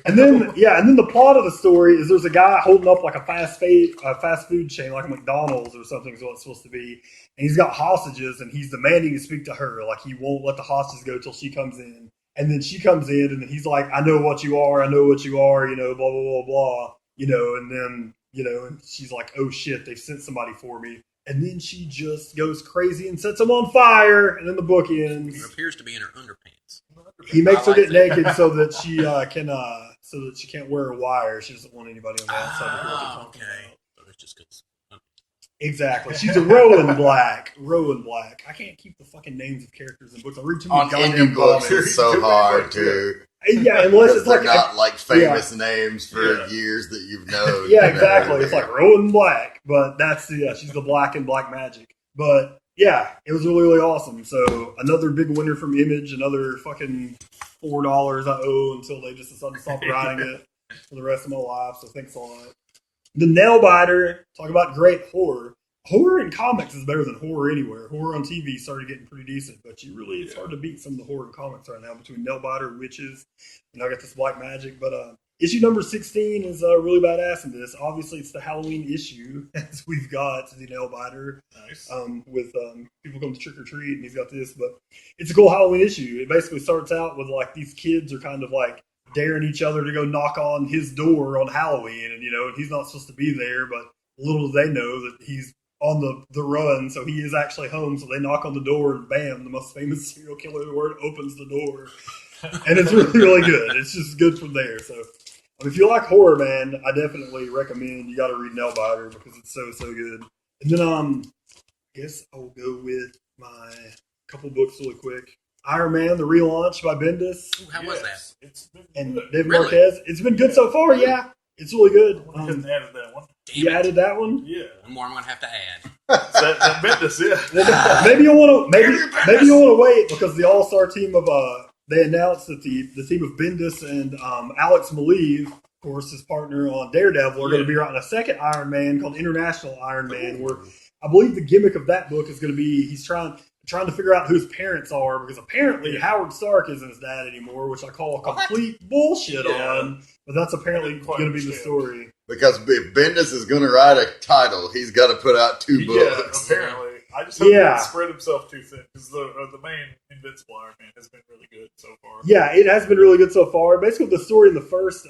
And then the plot of the story is there's a guy holding up like a fast food chain, like a McDonald's or something is what it's supposed to be, and he's got hostages, and he's demanding to speak to her. Like, he won't let the hostages go till she comes in. And then she comes in, and then he's like, I know what you are, you know, blah, blah, blah, blah, you know, and then, you know, and she's like, oh shit, they've sent somebody for me. And then she just goes crazy and sets him on fire, and then the book ends. It appears to be in her underpants. He makes her get naked so that she can't wear a wire. She doesn't want anybody on the outside to hear what they're talking about. So that's just because. Exactly. She's a Rowan Black. I can't keep the fucking names of characters in books. I read too many On goddamn indie books, comics. it's so hard to. Yeah, unless it's they're like not like famous names for Yeah. years that you've known. Yeah, you know? exactly. It's like Rowan Black, but that's she's the Black in Black Magic. But yeah, it was really, really awesome. So another big winner from Image, another fucking $4 I owe until they just decide to stop writing it for the rest of my life. So thanks a lot. The Nailbiter, talk about great horror. Horror in comics is better than horror anywhere. Horror on TV started getting pretty decent, but it's hard to beat some of the horror in comics right now between Nailbiter, Witches, and I got this Black Magic. But issue number 16 is really badass in this. Obviously, it's the Halloween issue, as we've got the Nailbiter. Nice. With people come to trick or treat, and he's got this. But it's a cool Halloween issue. It basically starts out with like these kids are kind of like daring each other to go knock on his door on Halloween, and he's not supposed to be there, but little do they know that he's on the run, so he is actually home. So they knock on the door, and bam, the most famous serial killer in the world opens the door, and it's really, really good. It's just good from there. So if you like horror, man, I definitely recommend you got to read Nailbiter because it's so good. And then I guess I'll go with my couple books really quick. Iron Man, the relaunch by Bendis. Ooh, how was that? It's been And good. David Really? Marquez. It's been good so far, yeah. It's really good. I hadn't added that one. You added that one? Yeah. One more I'm going to have to add. that Bendis, yeah. Well, maybe you want to wait because the all-star team of they announced that the team of Bendis and Alex Maleev, of course, his partner on Daredevil, are going to be writing a second Iron Man called International Iron Man, where I believe the gimmick of that book is going to be he's trying to figure out who his parents are, because apparently Howard Stark isn't his dad anymore, which I call complete bullshit on. But that's apparently going to be the story. Because if Bendis is going to write a title, he's got to put out 2 books. Yeah, apparently. I just hope he doesn't spread himself too thin because the main Invincible Iron Man has been really good so far. Yeah, it has been really good so far. Basically, the story in the first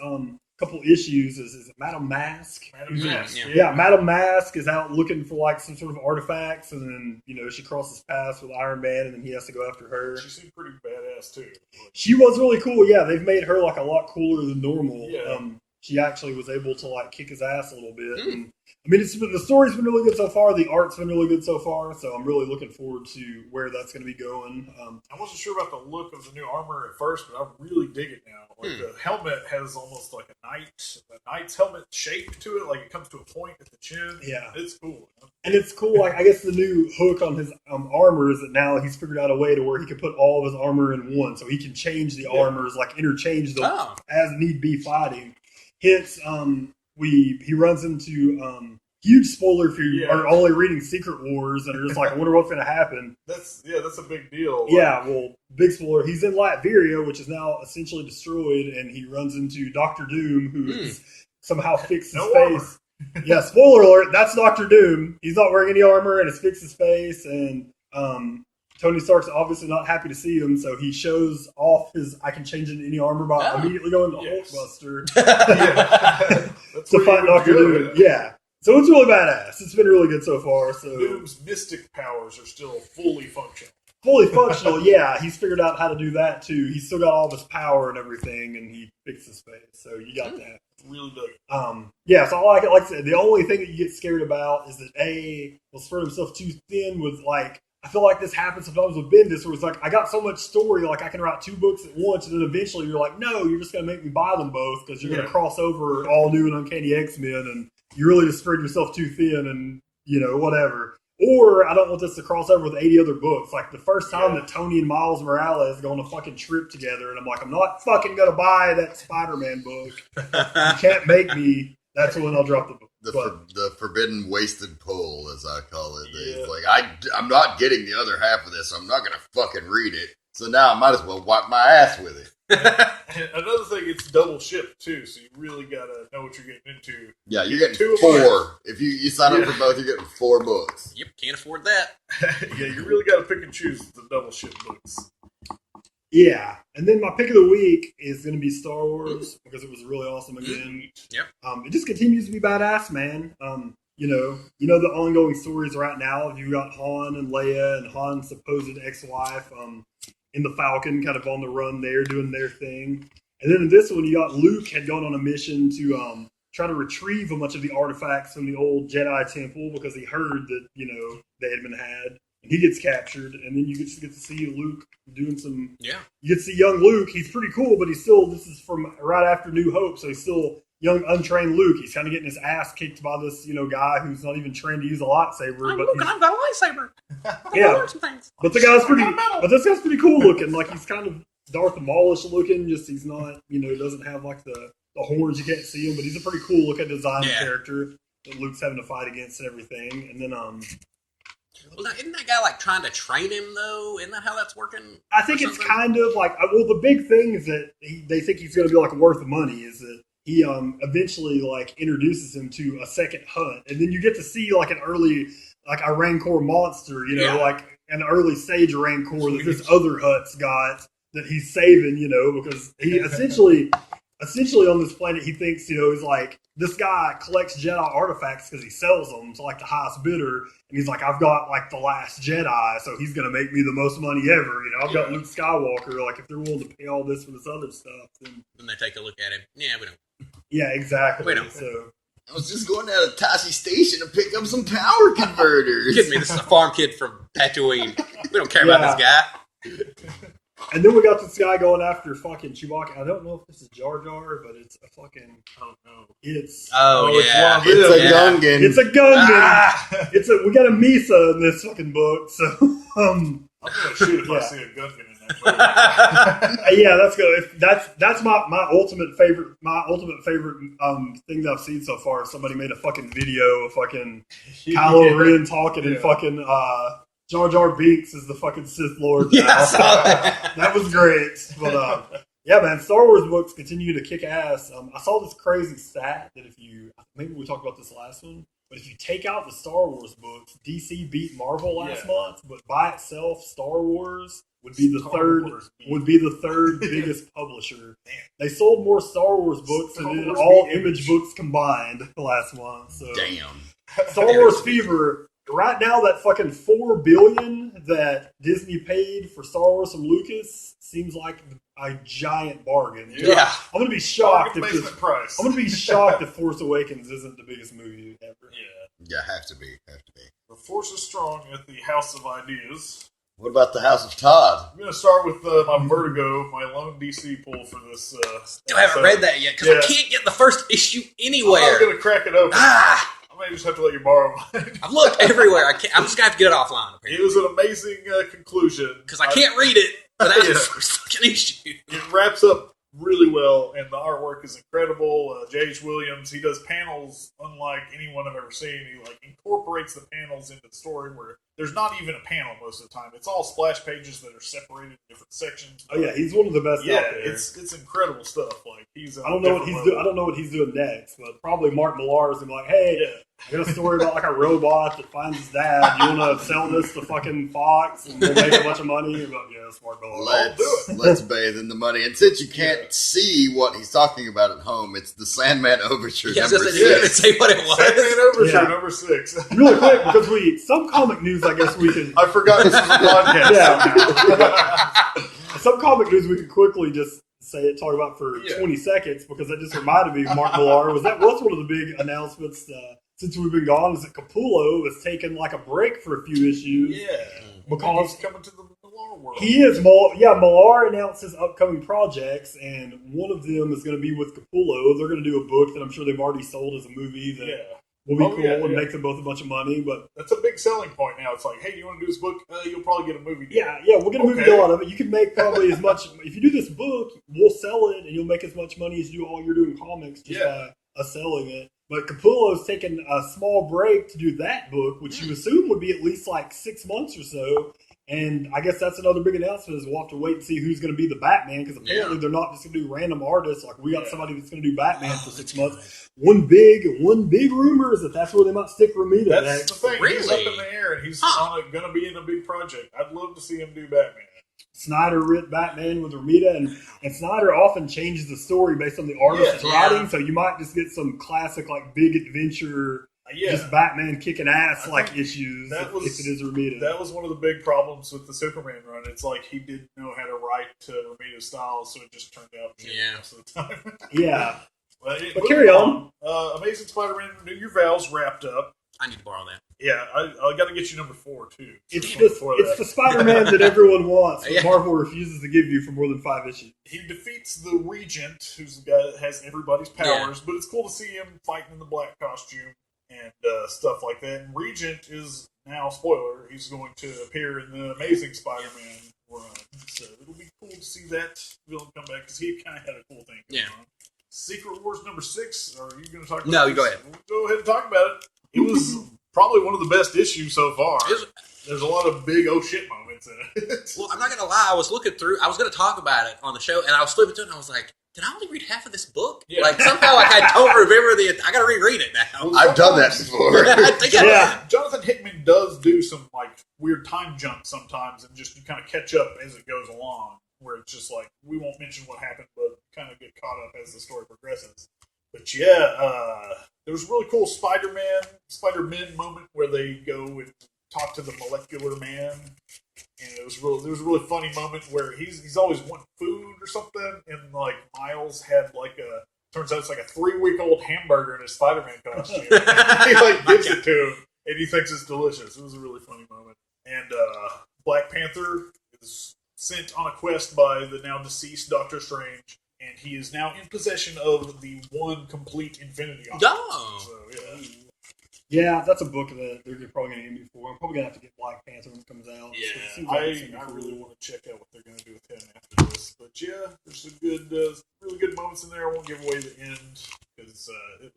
couple issues is Madame Mask. Madame Mask is out looking for like some sort of artifacts, and then she crosses paths with Iron Man, and then he has to go after her. She seemed pretty badass too. She was really cool. Yeah, they've made her like a lot cooler than normal. Yeah. She actually was able to like kick his ass a little bit. And, I mean, the story's been really good so far. The art's been really good so far. So I'm really looking forward to where that's going to be going. I wasn't sure about the look of the new armor at first, but I really dig it now. Like the helmet has almost like a knight's helmet shape to it. Like it comes to a point at the chin. Yeah, it's cool. And it's cool. Like I guess the new hook on his armor is that now he's figured out a way to where he can put all of his armor in one, so he can change the armors, like interchange them as need be fighting. Hence, he runs into huge spoiler if you are only reading Secret Wars and are just like, I wonder what's going to happen. That's a big deal. Yeah, well, big spoiler. He's in Latveria, which is now essentially destroyed, and he runs into Doctor Doom, who is somehow fixed his face. Yeah, spoiler alert. That's Doctor Doom. He's not wearing any armor, and it's fixed his face, and Tony Stark's obviously not happy to see him, so he shows off his I can change into any armor by immediately going to Hulkbuster to fight Doctor Doom. Yeah. So it's really badass. It's been really good so far. So Doom's mystic powers are still fully functional. Fully functional, yeah. He's figured out how to do that too. He's still got all of his power and everything, and he fixed his face. So you got that. Really dug it. Yeah, so I like it. Like I said, the only thing that you get scared about is that will spread himself too thin with like. I feel like this happens sometimes with Bendis, where it's like, I got so much story, like I can write 2 books at once, and then eventually you're like, no, you're just going to make me buy them both because you're going to cross over all new and Uncanny X-Men, and you really just spread yourself too thin, and, whatever. Or I don't want this to cross over with 80 other books. Like the first time that Tony and Miles Morales go on a fucking trip together, and I'm like, I'm not fucking going to buy that Spider-Man book. You can't make me. That's when I'll drop the book. The forbidden wasted pull, as I call it. It's like, I'm not getting the other half of this. So I'm not going to fucking read it. So now I might as well wipe my ass with it. Another thing, it's double shipped too, so you really got to know what you're getting into. Yeah, you're getting 4. If you sign up for both, you're getting 4 books. Yep, can't afford that. Yeah, you really got to pick and choose the double shipped books. Yeah, and then my pick of the week is going to be Star Wars because it was really awesome again. Yep. It just continues to be badass, man. The ongoing stories right now. You got Han and Leia and Han's supposed ex-wife in the Falcon, kind of on the run there, doing their thing. And then in this one, you got Luke had gone on a mission to try to retrieve a bunch of the artifacts from the old Jedi temple because he heard that they had been had. He gets captured, and then you just get to see Luke doing some... Yeah. You get to see young Luke. He's pretty cool, but this is from right after New Hope, so he's still young, untrained Luke. He's kind of getting his ass kicked by this, guy who's not even trained to use a lightsaber. I've got a lightsaber. Yeah. But this guy's pretty cool looking. Like, he's kind of Darth Maulish looking, just he's not, doesn't have, like, the horns. You can't see him, but he's a pretty cool looking design character that Luke's having to fight against and everything. And then, well, now, isn't that guy like trying to train him though? Isn't that how that's working? I think it's kind of like the big thing is that they think he's going to be like worth money. Is that he eventually like introduces him to a second hunt, and then you get to see like an early like a Rancor monster, like an early stage Rancor that this other hut's got that he's saving, because he essentially on this planet he thinks he's like this guy collects Jedi artifacts because he sells them to like the highest bidder. And he's like, I've got like the last Jedi, so he's going to make me the most money ever. I've got Luke Skywalker. Like, if they're willing to pay all this for this other stuff, then they take a look at him. Yeah, we don't. Yeah, exactly. We don't. So I was just going down to Tashi Station to pick up some power converters. Kidding me? This is a farm kid from Tatooine. We don't care about this guy. And then we got this guy going after fucking Chewbacca. I don't know if this is Jar Jar, but it's a fucking... I don't know. It's... yeah. It's a Gungan. It's a Gungan. We got a Meesa in this fucking book, so... I'm going to shoot if I see a Gungan in that book. Yeah, that's good. That's my ultimate favorite. My ultimate favorite thing that I've seen so far. Somebody made a fucking video of fucking Kylo Ren talking and fucking... Jar Jar Binks is the fucking Sith Lord now. Yeah, I saw that. That was great. But Yeah, man, Star Wars books continue to kick ass. I saw this crazy stat that maybe we talked about this last one, but if you take out the Star Wars books, DC beat Marvel last month, but by itself, Star Wars would be the third biggest publisher. Damn. They sold more Star Wars books than all Image books combined last month. So Damn. Star Wars Fever. Right now, that fucking $4 billion that Disney paid for Star Wars from Lucas seems like a giant bargain. Yeah. I'm gonna be shocked price. I'm gonna be shocked if Force Awakens isn't the biggest movie ever. Yeah, have to be. The Force is strong at the House of Ideas. What about the House of Todd? I'm going to start with my Vertigo, my lone DC pull for this. I haven't read that yet because I can't get the first issue anywhere. I'm going to crack it open. I may just have to let you borrow mine. I've looked everywhere. I'm just going to have to get it offline. Apparently. It was an amazing conclusion. Because I can't read it without the first fucking issue. It wraps up really well, and the artwork is incredible. J.H. Williams, he does panels unlike anyone I've ever seen. He incorporates the panels into the story where there's not even a panel most of the time. It's all splash pages that are separated in different sections. Oh yeah, he's one of the best out there. It's incredible stuff. I don't know what he's doing. I don't know what he's doing next, but probably Mark Millar is gonna be like, "Hey, I got a story about a robot that finds his dad. You want to sell this to fucking Fox and we'll make a bunch of money?" But yes, Mark Millar. Let's bathe in the money. And since you can't see what he's talking about at home, it's the Sandman Overture number 6. You didn't say what it was. Sandman Overture number 6. Really quick, because some comic news, I guess we can. I forgot this was a podcast. Yeah. Some comic news we can quickly just talk about for 20 seconds, because that just reminded me of Mark Millar. That was one of the big announcements since we've been gone, is that Capulo has taken a break for a few issues. Yeah. Because he's coming to the Millar world. He is. Millar announced his upcoming projects, and one of them is going to be with Capulo. They're going to do a book that I'm sure they've already sold as a movie that will be cool and make them both a bunch of money. But that's a big selling point now. It's like, hey, do you want to do this book? You'll probably get a movie deal. Yeah, we'll get a movie deal out of it. You can make probably as much. If you do this book, we'll sell it, and you'll make as much money as you do all you're doing comics just by us selling it. But Capulo's taken a small break to do that book, which you assume would be at least 6 months or so. And I guess that's another big announcement, is we'll have to wait and see who's going to be the Batman, because apparently they're not just going to do random artists. We got somebody that's going to do Batman for 6 months. One big rumor is that's where they might stick Romita That's next. the thing. Really? He's up in the air, and he's going to be in a big project. I'd love to see him do Batman. Snyder writ Batman with Romita, and Snyder often changes the story based on the artist's writing, so you might just get some classic big adventure, just Batman kicking ass issues if it is Romita. That was one of the big problems with the Superman run. It's he didn't know how to write to Romita's style, so it just turned out most of the time. Yeah. But carry on. Amazing Spider-Man New Year Vows wrapped up. I need to borrow that. Yeah, I got to get you number 4 too. It's the Spider-Man that everyone wants, but Marvel refuses to give you for more than 5 issues. He defeats the Regent, who's the guy that has everybody's powers, but it's cool to see him fighting in the black costume and stuff like that. And Regent is now, spoiler, he's going to appear in the Amazing Spider-Man run. So it'll be cool to see that villain come back, because he kind of had a cool thing going on. Secret Wars number 6, are you going to talk about No, this? you go ahead. We'll go ahead and talk about it. It was probably one of the best issues so far. There's a lot of big oh shit moments in it. Well, I'm not going to lie. I was looking through. I was going to talk about it on the show, and I was flipping through it, and I was like, did I only read half of this book? Yeah. Somehow I don't remember I got to reread it now. I've done that before. Jonathan Hickman does do some weird time jumps sometimes, and just you kind of catch up as it goes along, where it's just we won't mention what happened, but kind of get caught up as the story progresses. But there was a really cool Spider-Man moment where they go and talk to the molecular man, and there was a really funny moment where he's always wanting food or something, and Miles had turns out it's a 3-week-old hamburger in his Spider-Man costume. He gives it to him, and he thinks it's delicious. It was a really funny moment. And Black Panther is sent on a quest by the now deceased Doctor Strange. And he is now in possession of the one complete Infinity Gauntlet. Oh. So, yeah, that's a book that they're probably going to aim me for. I'm probably going to have to get Black Panther when it comes out. Yeah, I really want to check out what they're going to do with him after this. But there's some really good moments in there. I won't give away the end, because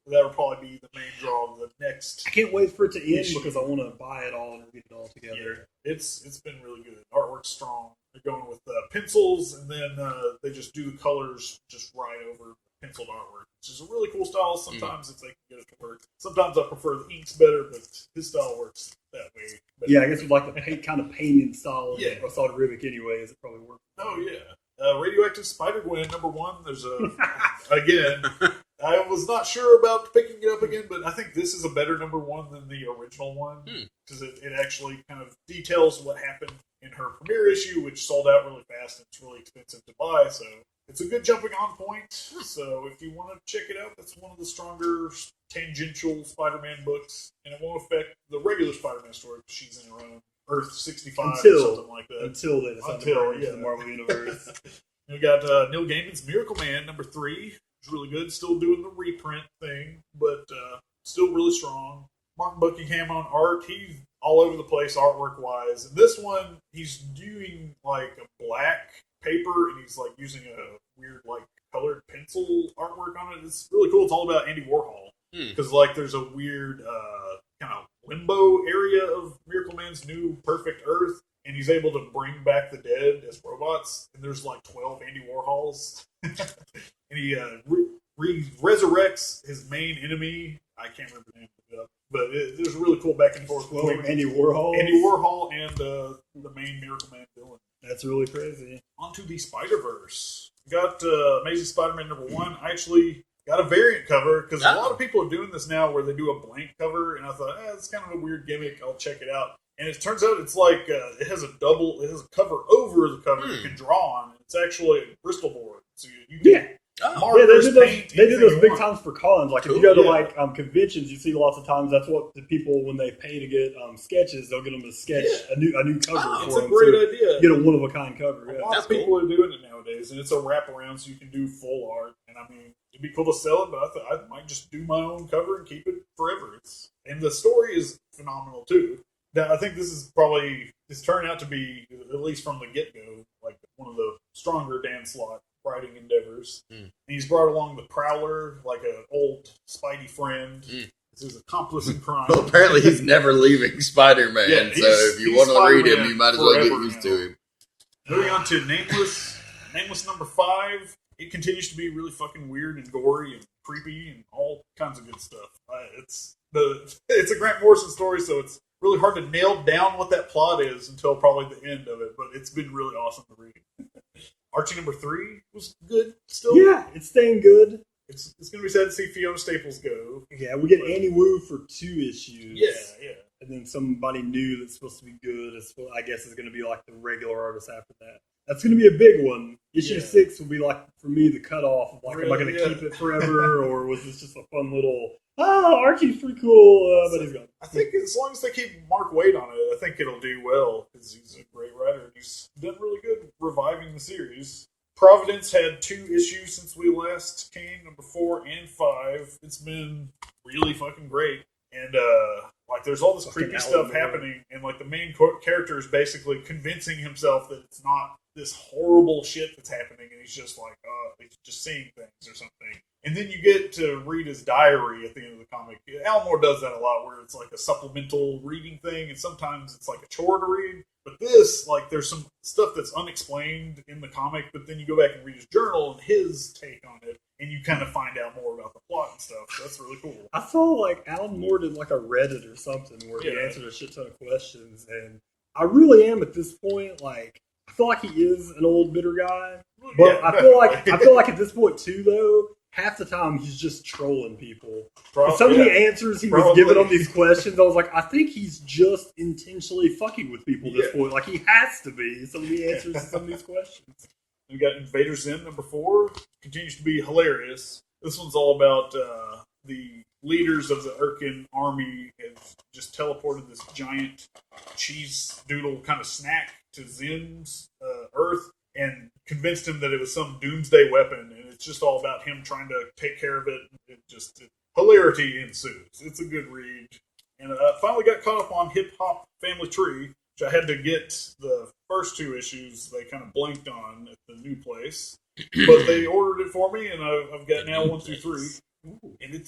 that will probably be the main draw of the next. I can't wait for it to end because I want to buy it all and read it all together. It's been really good. Artwork's strong. They're going with pencils, and then they just do the colors just right over penciled artwork, which is a really cool style. Sometimes if they can get it to work. Sometimes I prefer the inks better, but his style works that way. But Yeah, I guess with like the kind of painting style of Yeah. Assault Ribic anyways, it probably works. Oh yeah, Radioactive Spider-Gwen #1. There's a again. I was not sure about picking it up again, but I think this is a better #1 than the original one because it actually kind of details what happened in her premiere issue, which sold out really fast and it's really expensive to buy. So it's a good jumping on point. So if you want to check it out, that's one of the stronger tangential Spider-Man books, and it won't affect the regular Spider-Man story because she's in her own Earth 65 or something like that. Until they decide to bring it to the Marvel Universe. We got Neil Gaiman's Miracle Man #3. It's really good. Still doing the reprint thing, but still really strong. Martin Buckingham on art. He's all over the place artwork wise. And this one, he's doing like a black paper and he's like using a weird like colored pencil artwork on it. It's really cool. It's all about Andy Warhol because like there's a weird kind of limbo area of Miracle Man's new perfect Earth. And he's able to bring back the dead as robots. And there's like 12 Andy Warhols. And he resurrects his main enemy. I can't remember the name of it. But there's a really cool back and forth between Andy Warhol. Andy Warhol and the main Miracle Man villain. That's really crazy. Onto the Spider-Verse. Got Amazing Spider-Man #1. I actually got a variant cover because a lot of people are doing this now where they do a blank cover. And I thought, it's kind of a weird gimmick. I'll check it out. And it turns out it's like it has a cover over the cover you can draw on. It's actually a Bristol board, so you can markers, they did those big want. times for cons. Like if you go to like conventions, you see lots of times that's what the people when they pay to get sketches, they'll get them to sketch a new cover for It's them. a great idea. Get a one of a kind cover. A lot of people are doing it nowadays, and it's a wraparound, so you can do full art. And I mean, it'd be cool to sell it, but I thought I might just do my own cover and keep it forever. And the story is phenomenal too. Now, I think it's turned out to be, at least from the get-go, like one of the stronger Dan Slott writing endeavors. And he's brought along the Prowler, like an old Spidey friend. It's his accomplice in crime. Well, apparently he's never leaving Spider-Man, Yeah, so if you want to read him, you might as well get forever used to him. Moving on to Nameless #5. It continues to be really fucking weird and gory and creepy and all kinds of good stuff. It's a Grant Morrison story, so it's really hard to nail down what that plot is until probably the end of it, but it's been really awesome to read. Archie #3 was good still. Yeah, it's staying good. It's going to be sad to see Fiona Staples go. Yeah, we get Annie Wu for 2 issues. Yeah. And then somebody new that's supposed to be good, I guess, is going to be like the regular artist after that. That's going to be a big one. Issue 6 will be like, for me, the cutoff of like, am I going to keep it forever, or was this just a fun little, Archie's pretty cool, but he's gone. I think as long as they keep Mark Waid on it, I think it'll do well, because he's a great writer. He's done really good reviving the series. Providence had 2 issues since we last came, #4 and 5. It's been really fucking great. And, there's all this creepy stuff happening, and, the main character is basically convincing himself that it's not this horrible shit that's happening, and he's just he's just seeing things or something. And then you get to read his diary at the end of the comic. Alan Moore does that a lot, where it's like a supplemental reading thing, and sometimes it's like a chore to read. But this, there's some stuff that's unexplained in the comic, but then you go back and read his journal and his take on it, and you kind of find out more about the plot and stuff. So that's really cool. I saw Alan Moore did a Reddit or something where he answered a shit ton of questions, and I really am at this point I feel like he is an old bitter guy, but I feel like at this point too though. Half the time he's just trolling people. Some of the answers he was giving on these questions, I was like, I think he's just intentionally fucking with people at this point. He has to be. Some of the answers to some of these questions. We got Invader Zim #4. Continues to be hilarious. This one's all about the leaders of the Urkin army have just teleported this giant cheese doodle kind of snack to Zim's Earth and convinced him that it was some doomsday weapon, and it's just all about him trying to take care of it. Hilarity ensues. It's a good read. And I finally got caught up on Hip Hop Family Tree, which I had to get the first 2 issues they kind of blanked on at the new place. But they ordered it for me, and I've got now 1 through 3. And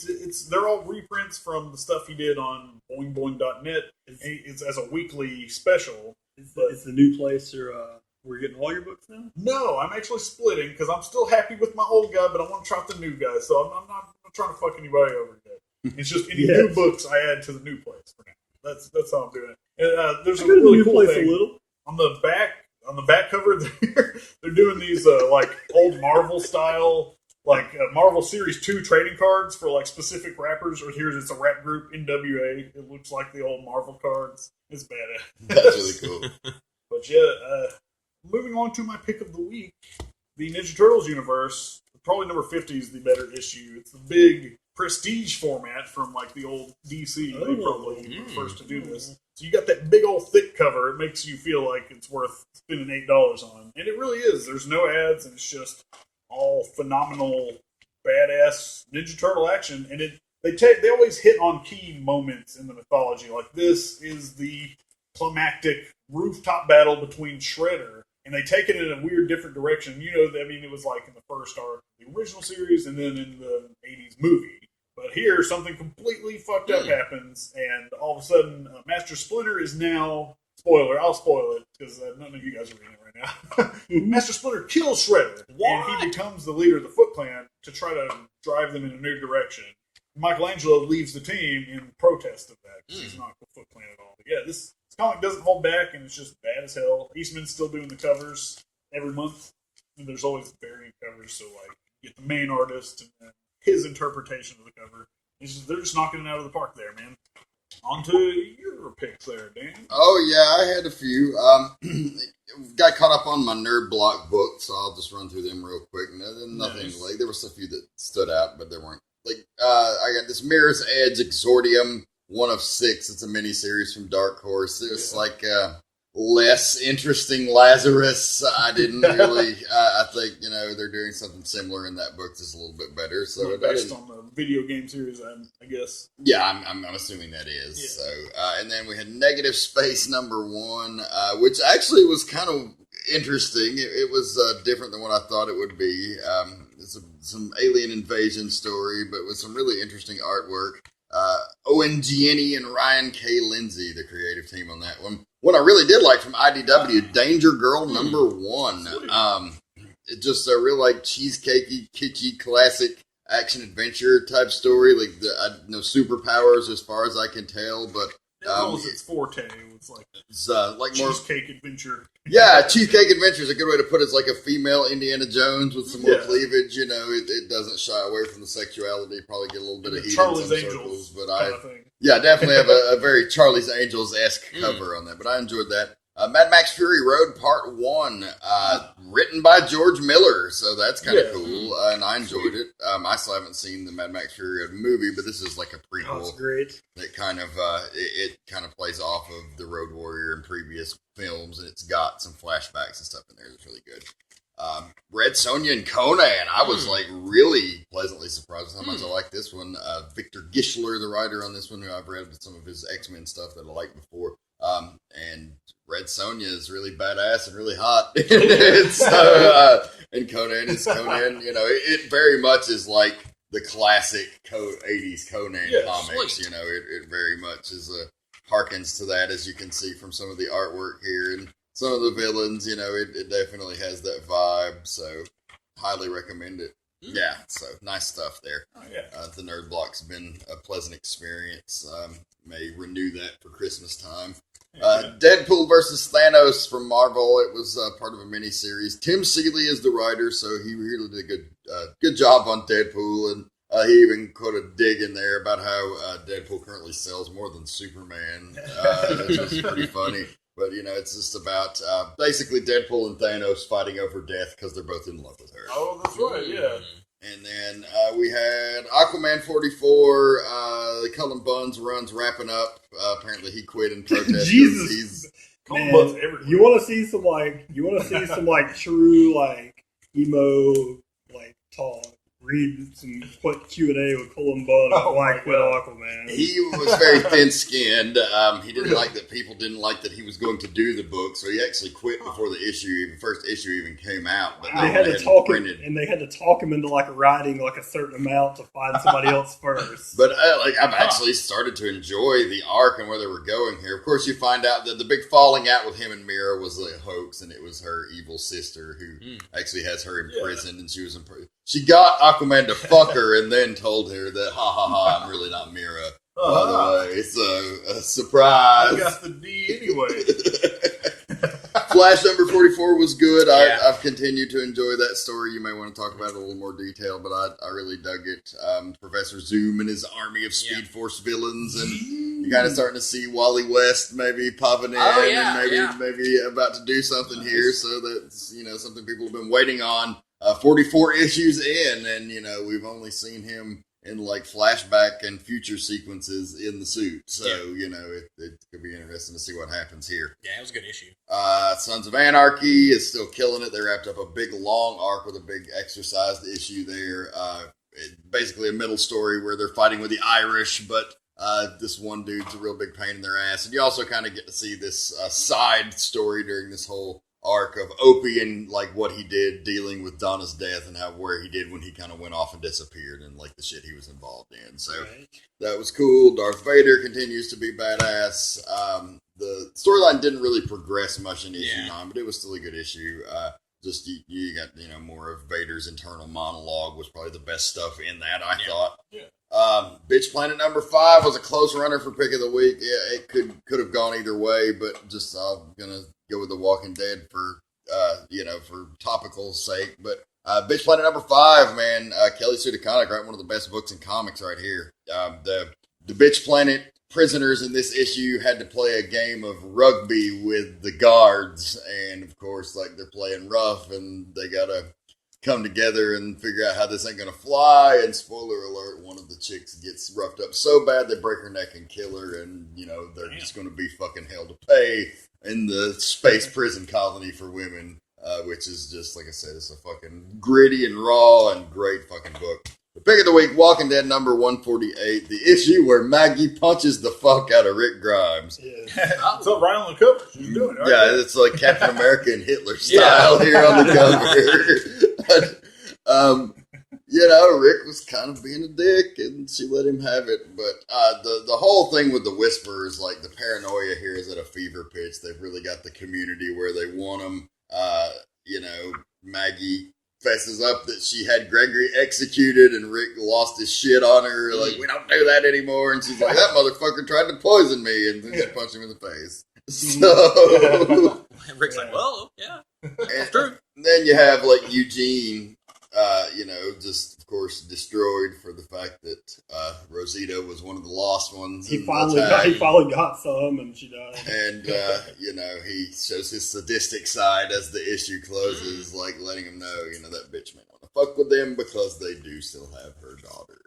they're all reprints from the stuff he did on boingboing.net. It's as a weekly special. It's the new place we're getting all your books now? No, I'm actually splitting because I'm still happy with my old guy, but I want to try out the new guy. So I'm not trying to fuck anybody over yet. It's just any new books I add to the new place for now. That's how I'm doing it. There's a really cool thing on the back cover. They're doing these like old Marvel style, like Marvel Series 2 trading cards for like specific rappers. Or here's it's a rap group NWA. It looks like the old Marvel cards. It's badass. That's really cool. But yeah, moving on to my pick of the week, the Ninja Turtles universe. Probably number 50 is the better issue. It's the big prestige format from like the old DC. They probably were the first to do this. So you got that big old thick cover. It makes you feel like it's worth spending $8 on, and it really is. There's no ads, and it's just all phenomenal, badass Ninja Turtle action. And they always hit on key moments in the mythology. Like this is the climactic rooftop battle between Shredder. And they take it in a weird, different direction. You know, I mean, it was like in the first arc of the original series and then in the 80s movie. But here, something completely fucked up happens, and all of a sudden, Master Splinter is now... Spoiler, I'll spoil it, because none of you guys are reading it right now. Master Splinter kills Shredder, and he becomes the leader of the Foot Clan to try to drive them in a new direction. Michelangelo leaves the team in protest of that, because he's not the Foot Clan at all. But yeah, this comic doesn't hold back, and it's just bad as hell. Eastman's still doing the covers every month, and there's always variant covers, so like you get the main artist and his interpretation of the cover. They're just knocking it out of the park there, man. On to your picks there, Dan. Oh, yeah, I had a few. Got caught up on my Nerveblock book, so I'll just run through them real quick. Nothing like there was a few that stood out, but there weren't. Like I got this Mirror's Edge Exordium 1 of 6. It's a miniseries from Dark Horse. It's like less interesting Lazarus. I didn't really. I think they're doing something similar in that book, just a little bit better. So based on the video game series, I guess. Yeah, I'm assuming that is. Yeah. So and then we had Negative Space #1, which actually was kind of interesting. It was different than what I thought it would be. It's some alien invasion story, but with some really interesting artwork. Owen Gianni and Ryan K. Lindsay, the creative team on that one. What I really did like from IDW, Danger Girl #1. It's just a real like cheesecakey, kitschy, classic action adventure type story. Like no superpowers as far as I can tell, but its forte. It's like cheesecake adventure. Yeah, cheesecake adventure is a good way to put it. It's like a female Indiana Jones with some more cleavage. It doesn't shy away from the sexuality. Probably get a little bit of heat in some circles, but definitely have a very Charlie's Angels-esque cover on that. But I enjoyed that. Mad Max Fury Road Part 1, written by George Miller, so that's kind of cool, and I enjoyed it. I still haven't seen the Mad Max Fury Road movie, but this is like a prequel. Oh, it's great. That kind of it kind of plays off of the Road Warrior and previous films, and it's got some flashbacks and stuff in there. It's really good. Red Sonja and Conan. I was like really pleasantly surprised with how much I like this one. Victor Gischler, the writer on this one, who I've read some of his XMen stuff that I liked before. And Red Sonja is really badass and really hot. And Conan is Conan. It very much is like the classic 80s Conan comics. Sweet. It very much is harkens to that, as you can see from some of the artwork here and some of the villains. It definitely has that vibe. So highly recommend it. Yeah, so nice stuff there. Oh, yeah. The Nerveblock's been a pleasant experience. May renew that for Christmas time. Deadpool versus Thanos from Marvel. It was part of a mini-series. Tim Seeley is the writer, so he really did a good job on Deadpool, and he even quoted a dig in there about how Deadpool currently sells more than Superman, which was pretty funny. But, it's just about basically Deadpool and Thanos fighting over death because they're both in love with her. Oh, that's right, yeah. And then we had Aquaman 44. Cullen Bunn's run's wrapping up. Apparently he quit in protest. Jesus. Cullen Bunn's everywhere. You want to see some true emo talk. read some quick Q&A with Cullen Bunn about why he quit Aquaman. He was very thin-skinned. He didn't like that people didn't like that he was going to do the book, so he actually quit before the first issue even came out. But They had to talk him, and they had to talk him into like writing like a certain amount to find somebody else first. But I've actually started to enjoy the arc and where they were going here. Of course, you find out that the big falling out with him and Mira was a hoax, and it was her evil sister who actually has her imprisoned, and she was imprisoned. She got Aquaman to fuck her and then told her that, ha ha ha, I'm really not Mira. By the way, so a surprise. I got the D anyway. Flash number 44 was good. I've continued to enjoy that story. You may want to talk about it in a little more detail, but I really dug it. Professor Zoom and his army of Speed Force villains, and you're kind of starting to see Wally West maybe popping in and maybe about to do something here. So that's something people have been waiting on. 44 issues in, and we've only seen him in like flashback and future sequences in the suit. So it could be interesting to see what happens here. Yeah, it was a good issue. Sons of Anarchy is still killing it. They wrapped up a big long arc with a big exercised issue there. Basically a middle story where they're fighting with the Irish, but this one dude's a real big pain in their ass. And you also kind of get to see this side story during this whole arc of Opie and like what he did dealing with Donna's death and where he did when he kind of went off and disappeared and like the shit he was involved in. So that was cool. Darth Vader continues to be badass. The storyline didn't really progress much in issue 9, but it was still a good issue. Just you got more of Vader's internal monologue was probably the best stuff in that, I thought. Bitch Planet number 5 was a close runner for pick of the week. Yeah, it could have gone either way, but just I'm gonna go with The Walking Dead for for topical sake. But Bitch Planet number 5, man, Kelly Sue DeConnick, right, one of the best books in comics right here. The Bitch Planet prisoners in this issue had to play a game of rugby with the guards, and of course, like, they're playing rough, and they gotta come together and figure out how this ain't gonna fly. And spoiler alert, one of the chicks gets roughed up so bad they break her neck and kill her, and they're just gonna be fucking hell to pay in the space prison colony for women, which is just, like I said, it's a fucking gritty and raw and great fucking book. The pick of the week, Walking Dead number 148, the issue where Maggie punches the fuck out of Rick Grimes. It's up right on the cover. She's doing it, right? It's like Captain America and Hitler style here on the cover. Rick was kind of being a dick, and she let him have it. But the whole thing with the Whisperers, like the paranoia here is at a fever pitch. They've really got the community where they want them. Maggie fesses up that she had Gregory executed, and Rick lost his shit on her. Like, we don't do that anymore. And she's like, that motherfucker tried to poison me, and then she punched him in the face. So Rick's like, well, yeah, that's true. Then you have like Eugene, just of course destroyed for the fact that Rosita was one of the lost ones. He finally got some, and she died. And he shows his sadistic side as the issue closes, like letting him know, that bitch may want to fuck with them because they do still have her daughter,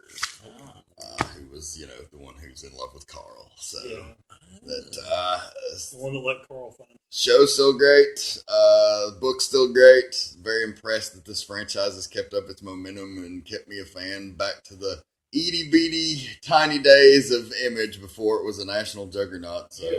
who was the one who's in love with Carl. So the one that let Carl find. Show's still great. Book's still great. Very impressed that this franchise has kept up its momentum and kept me a fan back to the itty bitty tiny days of Image before it was a national juggernaut. So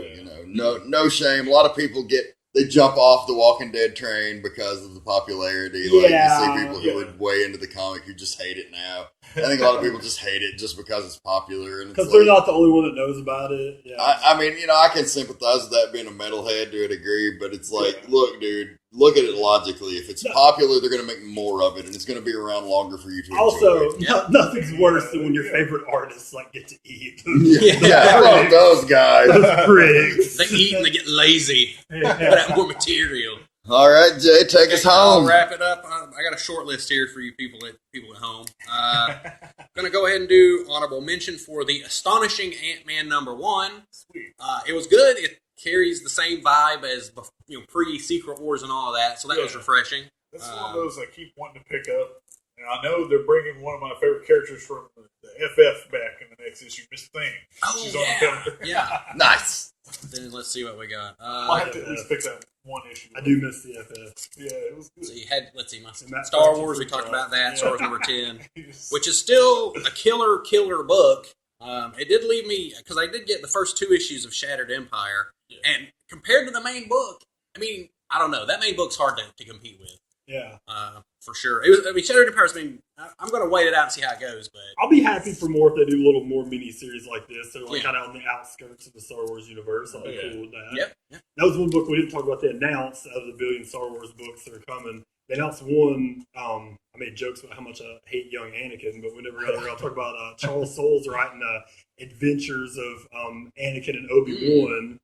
no shame. A lot of people they jump off the Walking Dead train because of the popularity. Like you see people who are way into the comic who just hate it now. I think a lot of people just hate it just because it's popular. Because they're not the only one that knows about it. Yeah. I can sympathize with that being a metalhead to a degree, but it's like, look, dude, look at it logically. If it's popular, they're going to make more of it, and it's going to be around longer for you to enjoy. Nothing's worse than when your favorite artists get to eat. Fuck those guys. Those prigs. They eat and they get lazy. Put out more material. All right, Jay, take us home. I'll wrap it up. I got a short list here for you people at home. I'm going to go ahead and do honorable mention for the astonishing Ant-Man number 1. Sweet. It was good. It carries the same vibe as pre-Secret Wars and all of that, so that was refreshing. That's one of those I keep wanting to pick up. And I know they're bringing one of my favorite characters from the FF back in the next issue, Miss Thing. Oh, She's on the cover. Yeah. Nice. Then let's see what we got. I'll have to at least pick that. one issue. I do miss the FF. Yeah, it was good. So you had, let's see, my Matt Star Fraction Wars, we for talked Job. about that, Yeah. Star Wars number 10, Yes. which is still a killer book. It did leave me, because I did get the first 2 issues of Shattered Empire, and compared to the main book, I mean, I don't know, that main book's hard to compete with. Yeah. For sure. It was. I mean, Shattered Empire's been. I'm going to wait it out and see how it goes, but I'll be happy for more if they do a little more mini-series like this. They're like Yeah. kind of on the outskirts of the Star Wars universe. I'll be cool with that. yep. That was one book we didn't talk about. They announced out of the billion Star Wars books that are coming. They announced one. I made jokes about how much I hate young Anakin, but we never got around to talk about Charles Soule's writing Adventures of Anakin and Obi-Wan.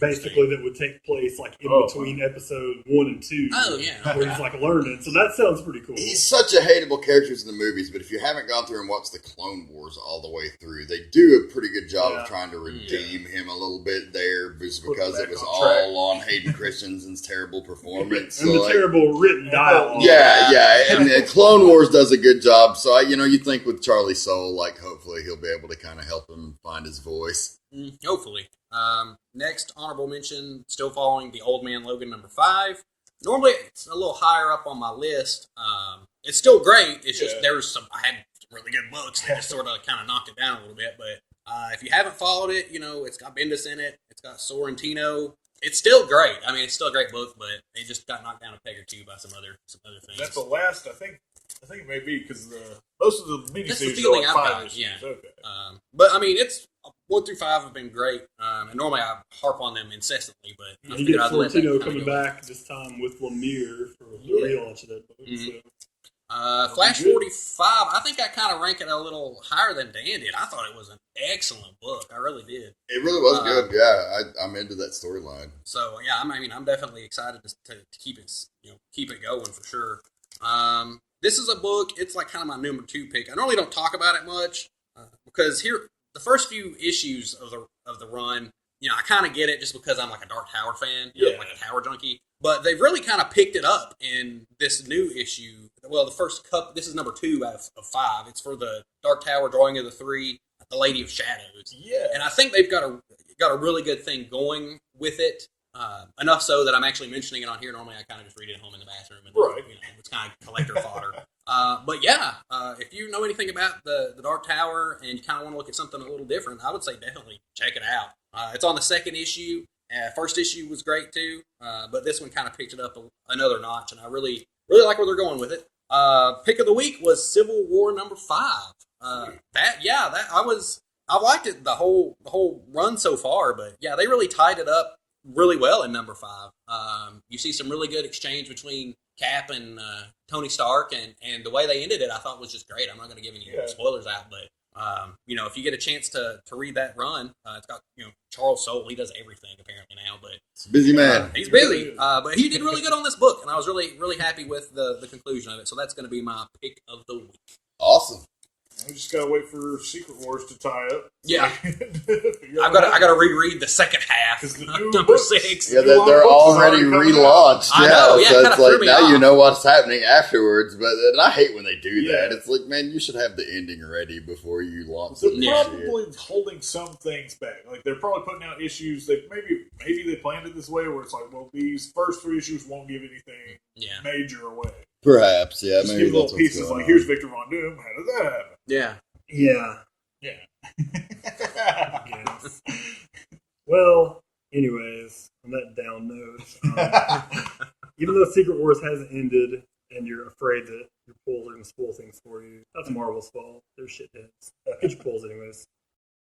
Basically, that would take place like in between episode 1 and 2. Oh, yeah. Where he's like learning. So that sounds pretty cool. He's such a hateable character in the movies, but if you haven't gone through and watched the Clone Wars all the way through, they do a pretty good job of trying to redeem him a little bit there, just because it was all on Hayden Christensen's terrible performance. And the terrible written dialogue. Yeah, and Clone Wars does a good job. So you think with Charlie Soule, like hopefully he'll be able to kind of help him find his voice. Hopefully. Next honorable mention, still following the Old Man Logan number 5. Normally it's a little higher up on my list. It's still great. It's just I had some really good books that just sort of kind of knocked it down a little bit. But if you haven't followed it, it's got Bendis in it. It's got Sorrentino. It's still great. I mean, it's still a great book, but it just got knocked down a peg or two by some other things. That's the last. I think it may be because most of the That's the miniseries are feeling like I've 5 got. issues. Yeah. Okay. But I mean, it's 1 through 5 have been great, and normally I harp on them incessantly. But You get Sorrentino coming back this time with Lemire for the relaunch of that book. Mm-hmm. So. Flash 45, I think I kind of rank it a little higher than Dan did. I thought it was an excellent book. I really did. It really was good. Yeah, I'm into that storyline. So yeah, I'm definitely excited to keep it going for sure. This is a book. It's like kind of my number 2 pick. I normally don't talk about it much because here the first few issues of the run, I kind of get it just because I'm like a Dark Tower fan, like a Tower junkie. But they've really kind of picked it up in this new issue. Well, the first this is number 2 out of 5. It's for the Dark Tower drawing of the 3, the Lady of Shadows. Yeah, and I think they've got a really good thing going with it. Enough so that I'm actually mentioning it on here. Normally, I kind of just read it at home in the bathroom, and it's kind of collector fodder. But yeah, if you know anything about the Dark Tower and you kind of want to look at something a little different, I would say definitely check it out. It's on the 2nd issue. First issue was great too, but this one kind of picked it up another notch, and I really like where they're going with it. Pick of the week was Civil War number 5. I liked it the whole run so far, but yeah, they really tied it up really well in number 5. You see some really good exchange between Cap and Tony Stark, and the way they ended it, I thought was just great. I'm not going to give any spoilers out, but if you get a chance to read that run, it's got Charles Soule. He does everything apparently now, but it's a busy man. He's busy, but he did really good on this book, and I was really happy with the conclusion of it. So that's going to be my pick of the week. Awesome. We just gotta wait for Secret Wars to tie up. Yeah, I gotta reread the second half. The new number books, 6. Yeah, they're already relaunched. I know, yeah, so it's like now off. you know what's happening afterwards. But and I hate when they do that. Yeah. It's like, man, you should have the ending ready before you launch. They're some probably shit. holding some things back. Like they're probably putting out issues that maybe they planned it this way, where it's like, well, these first 3 issues won't give anything major away. Perhaps, yeah. Just Maybe give little pieces like, here's Victor Von Doom. How did that happen? Yeah. Yeah. Yes. Well, anyways, on that down note, even though Secret Wars hasn't ended and you're afraid that your polls are going to spoil things for you, that's Marvel's fault. They're shitheads. Get your polls anyways.